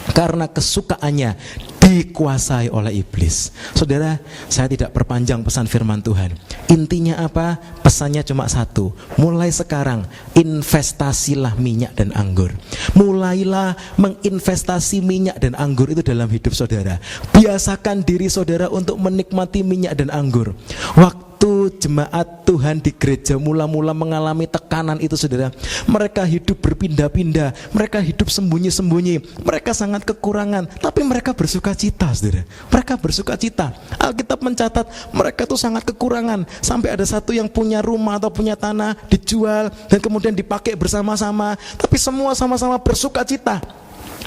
Karena kesukaannya dikuasai oleh iblis. Saudara, saya tidak perpanjang pesan firman Tuhan. Intinya apa? Pesannya cuma satu. Mulai sekarang investasilah minyak dan anggur. Mulailah menginvestasi minyak dan anggur itu dalam hidup saudara. Biasakan diri saudara untuk menikmati minyak dan anggur. Waktu jemaat Tuhan di gereja mula-mula mengalami tekanan itu, saudara, mereka hidup berpindah-pindah, mereka hidup sembunyi-sembunyi, mereka sangat kekurangan, tapi mereka bersuka cita, saudara. Mereka bersuka cita. Alkitab mencatat mereka tuh sangat kekurangan, sampai ada satu yang punya rumah atau punya tanah dijual dan kemudian dipakai bersama-sama, tapi semua sama-sama bersuka cita.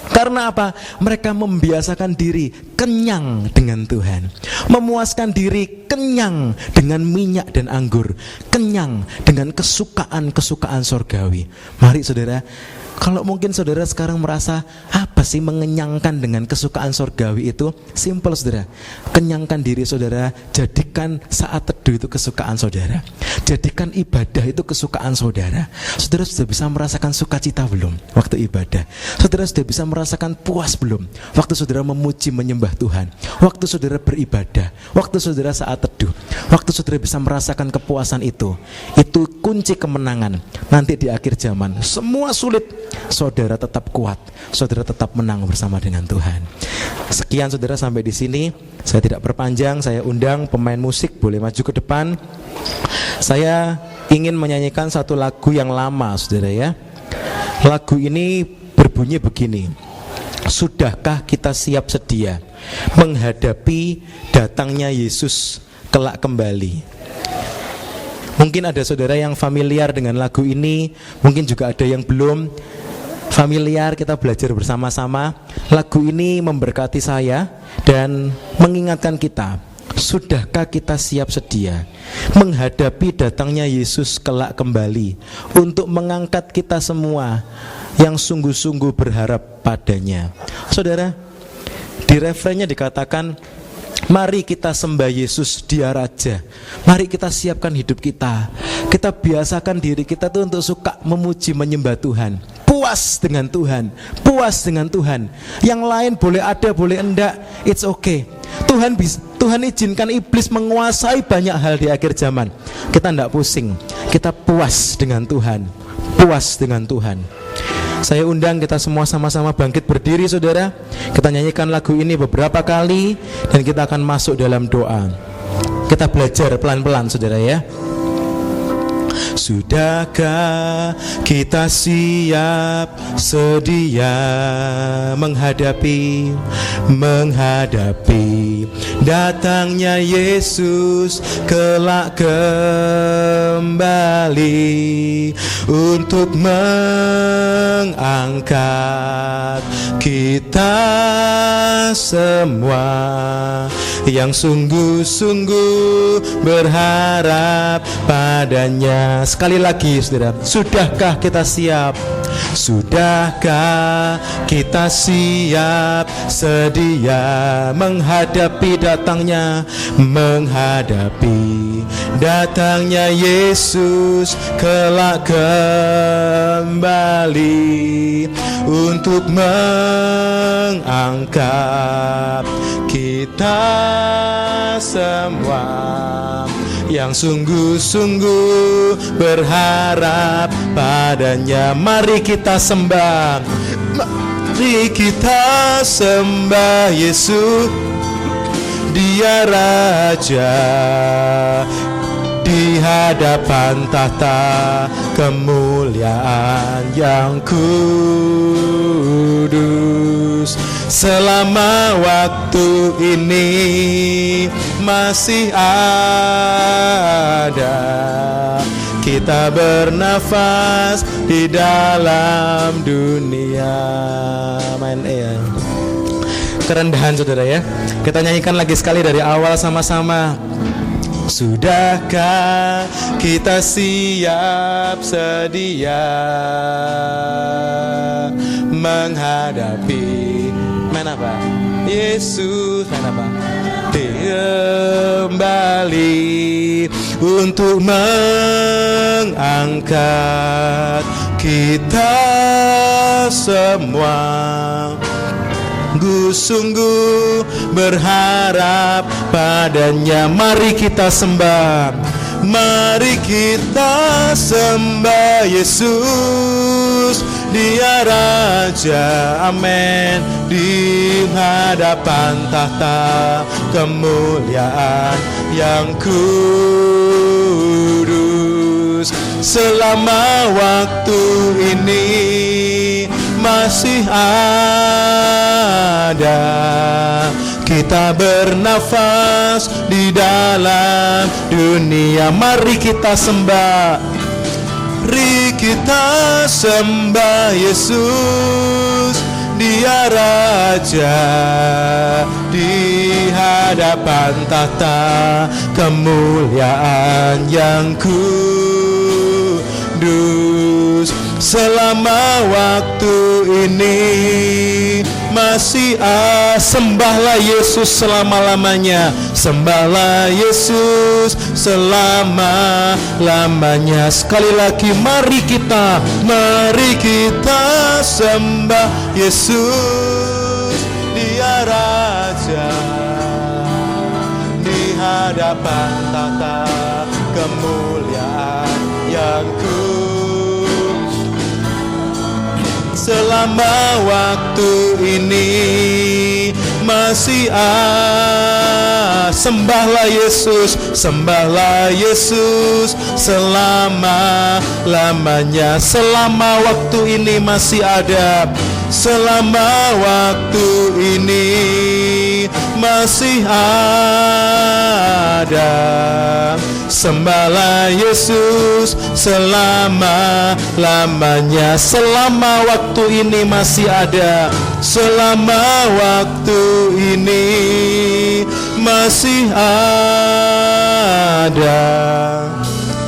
Karena apa? Mereka membiasakan diri kenyang dengan Tuhan, memuaskan diri kenyang dengan minyak dan anggur, kenyang dengan kesukaan-kesukaan sorgawi. Mari saudara, kalau mungkin saudara sekarang merasa apa sih mengenyangkan dengan kesukaan sorgawi itu? Simple, saudara. Kenyangkan diri saudara, jadikan saat teduh itu kesukaan saudara, jadikan ibadah itu kesukaan saudara. Saudara sudah bisa merasakan sukacita belum waktu ibadah? Saudara sudah bisa merasakan puas belum waktu saudara memuji menyembah Tuhan, waktu saudara beribadah, waktu saudara saat teduh, waktu saudara bisa merasakan kepuasan itu kunci kemenangan. Nanti di akhir zaman semua sulit, saudara tetap kuat, saudara tetap menang bersama dengan Tuhan. Sekian saudara, sampai di sini. Saya tidak perpanjang, saya undang pemain musik boleh maju ke depan. Saya ingin menyanyikan satu lagu yang lama, saudara ya. Lagu ini berbunyi begini: sudahkah kita siap sedia menghadapi datangnya Yesus kelak kembali? Mungkin ada saudara yang familiar dengan lagu ini, mungkin juga ada yang belum familiar. Kita belajar bersama-sama. Lagu ini memberkati saya dan mengingatkan kita, sudahkah kita siap sedia menghadapi datangnya Yesus kelak kembali untuk mengangkat kita semua yang sungguh-sungguh berharap padanya. Saudara, di refrennya dikatakan, mari kita sembah Yesus, Dia Raja. Mari kita siapkan hidup kita. Kita biasakan diri kita tuh untuk suka memuji menyembah Tuhan, puas dengan Tuhan, puas dengan Tuhan. Yang lain boleh ada, boleh enggak, it's okay. Tuhan izinkan iblis menguasai banyak hal di akhir zaman. Kita enggak pusing, kita puas dengan Tuhan, puas dengan Tuhan. Saya undang kita semua sama-sama bangkit berdiri, saudara. Kita nyanyikan lagu ini beberapa kali dan kita akan masuk dalam doa. Kita belajar pelan-pelan, saudara ya. Sudahkah kita siap sedia menghadapi datangnya Yesus kelak kembali untuk mengangkat kita semua yang sungguh-sungguh berharap padanya. semuanya. Sekali lagi saudara, sudahkah kita siap? Sudahkah kita siap sedia menghadapi datangnya Yesus kelak kembali untuk mengangkat kita semua yang sungguh-sungguh berharap padanya. Mari kita sembah, mari kita sembah Yesus, Dia Raja di hadapan tahta kemuliaan yang kudus. Selama waktu ini masih ada, kita bernafas di dalam dunia. Main ya. Kerendahan saudara ya. Kita nyanyikan lagi sekali dari awal sama-sama. Sudahkah kita siap sedia menghadapi Yesus kembali untuk mengangkat kita semua. Sungguh berharap padanya. Mari kita sembah, mari kita sembah Yesus, Dia Raja, amin, di hadapan tahta kemuliaan yang kudus. Selama waktu ini masih ada, kita bernafas di dalam dunia. Mari kita sembah, mari kita sembah Yesus, Dia Raja di hadapan tahta kemuliaan yang kudus. Selama waktu ini masih sembahlah Yesus selama-lamanya, sembahlah Yesus selama-lamanya. Sekali lagi mari kita sembah Yesus, Dia Raja di hadapan tahta kemuliaan yang selama waktu ini masih sembahlah Yesus, sembahlah Yesus selama-lamanya. Selama waktu ini masih ada, selama waktu ini masih ada, sembahlah Yesus selama-lamanya. Selama waktu ini masih ada, selama waktu ini masih ada,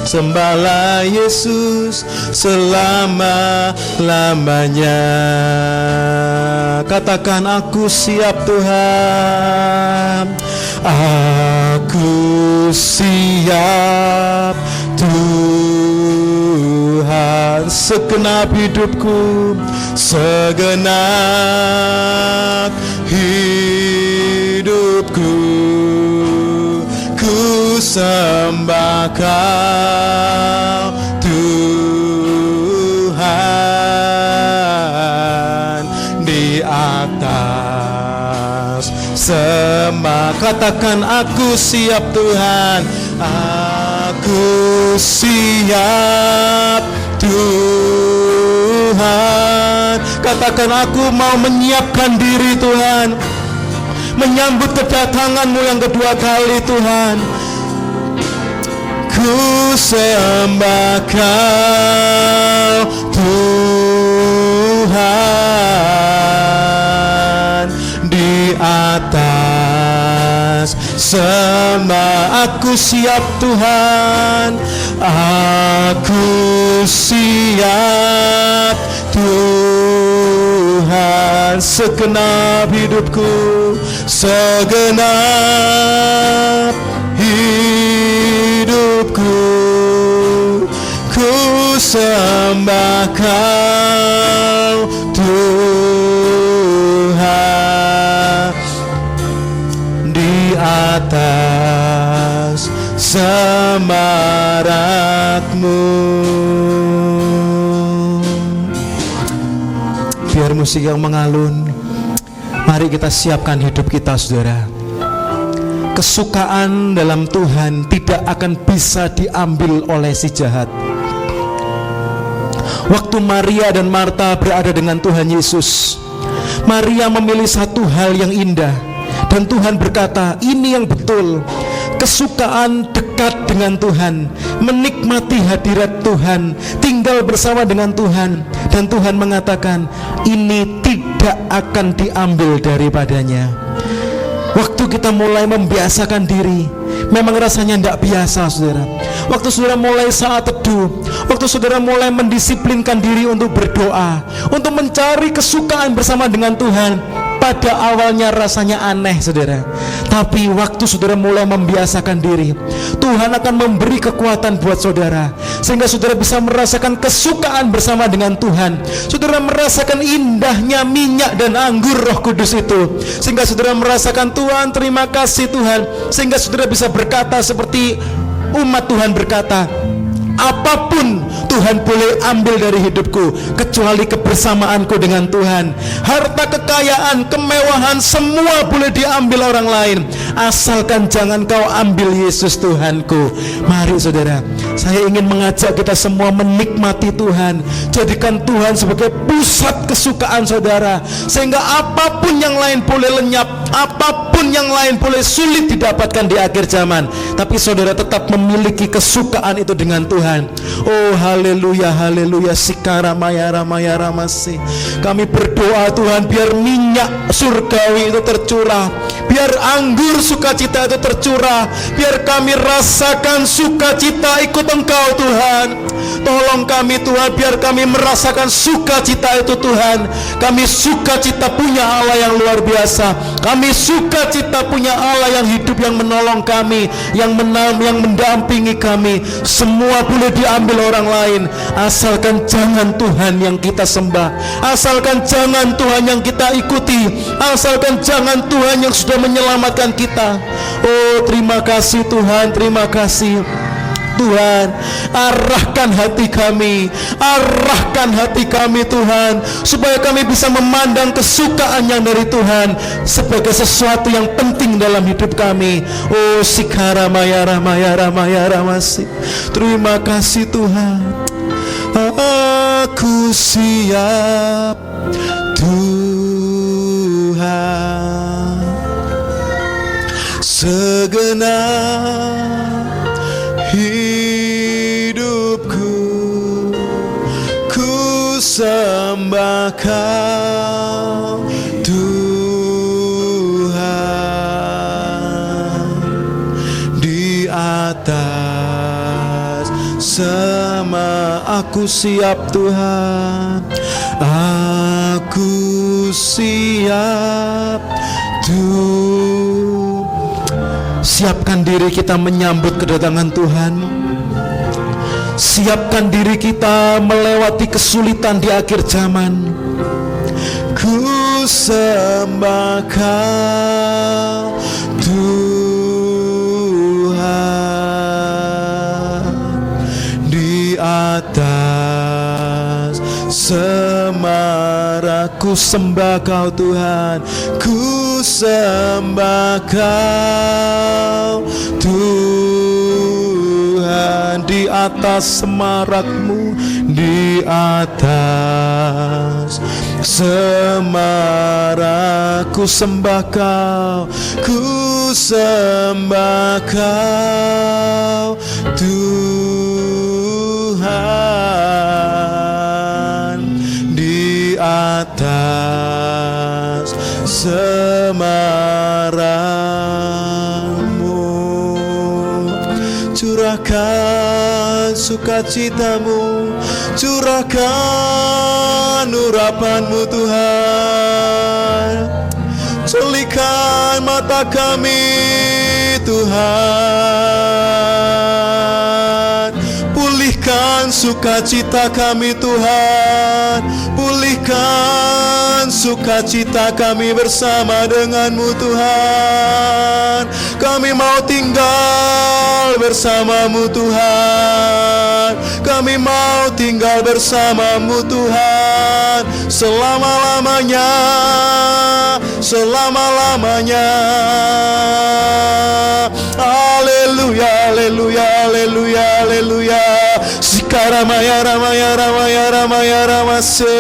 sembahlah Yesus selama-lamanya. Katakan, aku siap Tuhan, aku siap Tuhan, segenap hidupku, segenap hidupku ku sembah Kau Tuhan, di atas semua. Katakan, aku siap Tuhan, aku siap Tuhan. Katakan, aku mau menyiapkan diri Tuhan, menyambut kedatangan-Mu yang kedua kali Tuhan. Ku sembah Kau Tuhan, di atas semua. Aku siap Tuhan, Aku siap Tuhan, segenap hidupku, segenap hidupku ku sembah Kau Tuhan, di atas semarakmu. Biar musik yang mengalun, mari kita siapkan hidup kita, saudara. Kesukaan dalam Tuhan tidak akan bisa diambil oleh si jahat. Waktu Maria dan Marta berada dengan Tuhan Yesus, Maria memilih satu hal yang indah, dan Tuhan berkata, ini yang betul. Kesukaan dekat dengan Tuhan, menikmati hadirat Tuhan, tinggal bersama dengan Tuhan. Dan Tuhan mengatakan, ini tidak akan diambil daripadanya. Waktu kita mulai membiasakan diri, memang rasanya tidak biasa, saudara. Waktu saudara mulai saat teduh, waktu saudara mulai mendisiplinkan diri untuk berdoa, untuk mencari kesukaan bersama dengan Tuhan, pada awalnya rasanya aneh, saudara. Tapi waktu saudara mulai membiasakan diri, Tuhan akan memberi kekuatan buat saudara, sehingga saudara bisa merasakan kesukaan bersama dengan Tuhan. Saudara merasakan indahnya minyak dan anggur Roh Kudus itu, sehingga saudara merasakan, Tuhan terima kasih Tuhan. Sehingga saudara bisa berkata seperti umat Tuhan berkata, apapun Tuhan boleh ambil dari hidupku kecuali kebersamaanku dengan Tuhan. Harta kekayaan, kemewahan, semua boleh diambil orang lain, asalkan jangan kau ambil Yesus Tuhanku. Mari saudara, saya ingin mengajak kita semua menikmati Tuhan. Jadikan Tuhan sebagai pusat kesukaan saudara, sehingga apapun yang lain boleh lenyap, apapun yang lain boleh sulit didapatkan di akhir zaman, tapi saudara tetap memiliki kesukaan itu dengan Tuhan. Oh haleluya, haleluya. Sikara mayara mayara masih. Kami berdoa Tuhan, biar minyak surgawi itu tercurah, biar anggur sukacita itu tercurah, biar kami rasakan sukacita ikut Engkau Tuhan. Tolong kami Tuhan, biar kami merasakan sukacita itu Tuhan. Kami sukacita punya Allah yang luar biasa. Kami sukacita punya Allah yang hidup, yang menolong kami, yang mendampingi kami. Semua boleh diambil orang lain, asalkan jangan Tuhan yang kita sembah, asalkan jangan Tuhan yang kita ikuti, asalkan jangan Tuhan yang sudah menyelamatkan kita. Oh terima kasih Tuhan, terima kasih Tuhan. Arahkan hati kami, arahkan hati kami Tuhan, supaya kami bisa memandang kesukaan yang dari Tuhan sebagai sesuatu yang penting dalam hidup kami. Oh sikara mayara mayara mayara masih. Terima kasih Tuhan. Aku siap Tuhan, segenap hidupku ku sembah Kau Tuhan, di atas semua. Aku siap Tuhan, aku siap Tuhan. Siapkan diri kita menyambut kedatangan Tuhan. Siapkan diri kita melewati kesulitan di akhir zaman. Ku sembah Kau Tuhan, di atas semaraku sembah Kau Tuhan. Ku sembah Kau Tuhan, di atas semarakmu, di atas semaraku sembah Kau. Ku sembah Kau Tuhan, di atas semaramu. Curahkan sukacitamu, curahkan urapan-Mu Tuhan. Celikan mata kami Tuhan, pulihkan sukacita kami Tuhan, pulihkan sukacita kami bersama dengan-Mu Tuhan. Kami mau tinggal bersama-Mu Tuhan, kami mau tinggal bersama-Mu Tuhan selama-lamanya, selama-lamanya. Haleluya, haleluya, haleluya, haleluya. Sikaramaya ramaya ramaya ramaya ramase.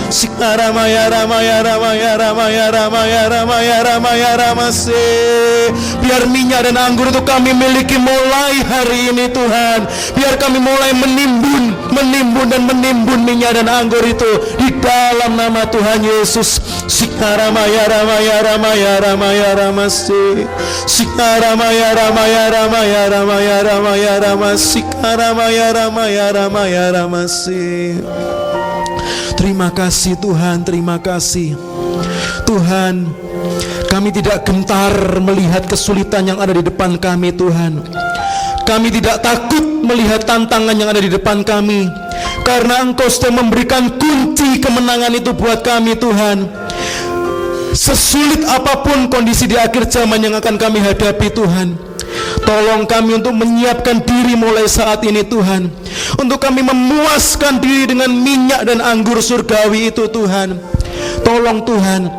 Sikaramaya ramaya ramaya ramaya ramaya ramaya ramaya ramase. Biar minyak dan anggur itu kami miliki mulai hari ini Tuhan. Biar kami mulai menimbun dan menimbun minyak dan anggur itu di dalam nama Tuhan Yesus. Sikaramaya ramaya ramaya ramaya ramase. Sikaramaya ramaya ramaya ramaya ramaya ramase. Sikaramaya ramaya ramaya ramase. Terima kasih Tuhan, terima kasih Tuhan. Kami tidak gentar melihat kesulitan yang ada di depan kami Tuhan. Kami tidak takut melihat tantangan yang ada di depan kami, karena Engkau sudah memberikan kunci kemenangan itu buat kami Tuhan. Sesulit apapun kondisi di akhir zaman yang akan kami hadapi Tuhan, tolong kami untuk menyiapkan diri mulai saat ini Tuhan, untuk kami memuaskan diri dengan minyak dan anggur surgawi itu Tuhan. Tolong Tuhan,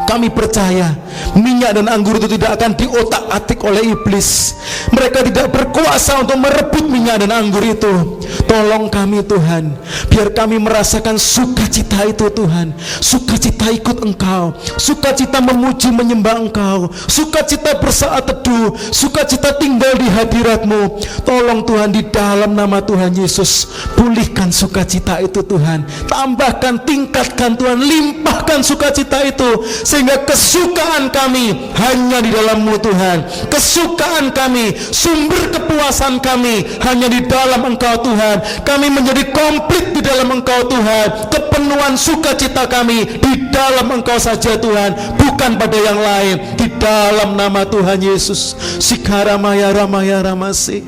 kami percaya minyak dan anggur itu tidak akan diotak-atik oleh iblis. Mereka tidak berkuasa untuk merebut minyak dan anggur itu. Tolong kami Tuhan, biar kami merasakan sukacita itu Tuhan. Sukacita ikut Engkau, sukacita memuji menyembah Engkau, sukacita bersaat teduh, sukacita tinggal di hadirat-Mu. Tolong Tuhan, di dalam nama Tuhan Yesus, pulihkan sukacita itu Tuhan. Tambahkan, tingkatkan Tuhan, limpahkan sukacita itu, sehingga kesukaan kami hanya di dalam-Mu Tuhan. Kesukaan kami, sumber kepuasan kami hanya di dalam Engkau Tuhan. Kami menjadi komplit di dalam Engkau Tuhan. Kepenuhan sukacita kami di dalam Engkau saja Tuhan, bukan pada yang lain. Di dalam nama Tuhan Yesus. Sikaramaya ramaya ramasi.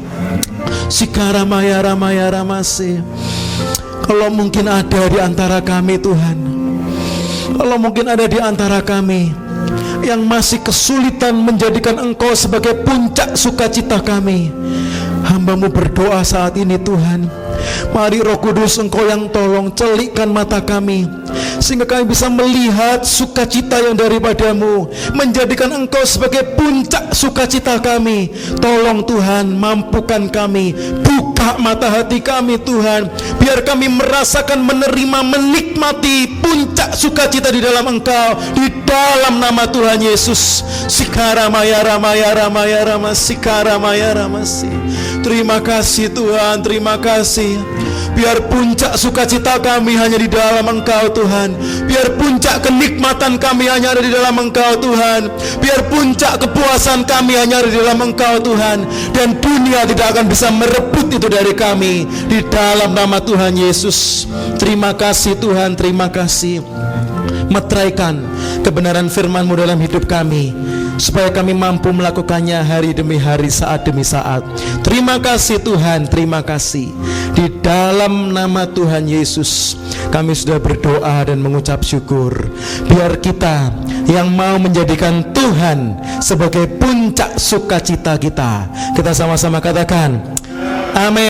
Sikaramaya ramaya ramasi. Kalau mungkin ada di antara kami Tuhan, kalau mungkin ada di antara kami yang masih kesulitan menjadikan Engkau sebagai puncak sukacita kami, hamba-Mu berdoa saat ini Tuhan. Mari Roh Kudus, Engkau yang tolong celikkan mata kami, sehingga kami bisa melihat sukacita yang daripada-Mu, menjadikan Engkau sebagai puncak sukacita kami. Tolong Tuhan, mampukan kami, buka mata hati kami Tuhan, biar kami merasakan, menerima, menikmati puncak sukacita di dalam Engkau, di dalam nama Tuhan Yesus. Sikaramaya ramaya ramaya ramasi. Sikaramaya ramasi. Terima kasih Tuhan, terima kasih. Biar puncak sukacita kami hanya di dalam Engkau Tuhan. Biar puncak kenikmatan kami hanya ada di dalam Engkau Tuhan. Biar puncak kepuasan kami hanya ada di dalam Engkau Tuhan. Dan dunia tidak akan bisa merebut itu dari kami, di dalam nama Tuhan Yesus. Terima kasih Tuhan, terima kasih. Meteraikan kebenaran firman-Mu dalam hidup kami, supaya kami mampu melakukannya hari demi hari, saat demi saat. Terima kasih Tuhan, terima kasih. Di dalam nama Tuhan Yesus kami sudah berdoa dan mengucap syukur. Biar kita yang mau menjadikan Tuhan sebagai puncak sukacita kita, kita sama-sama katakan amin.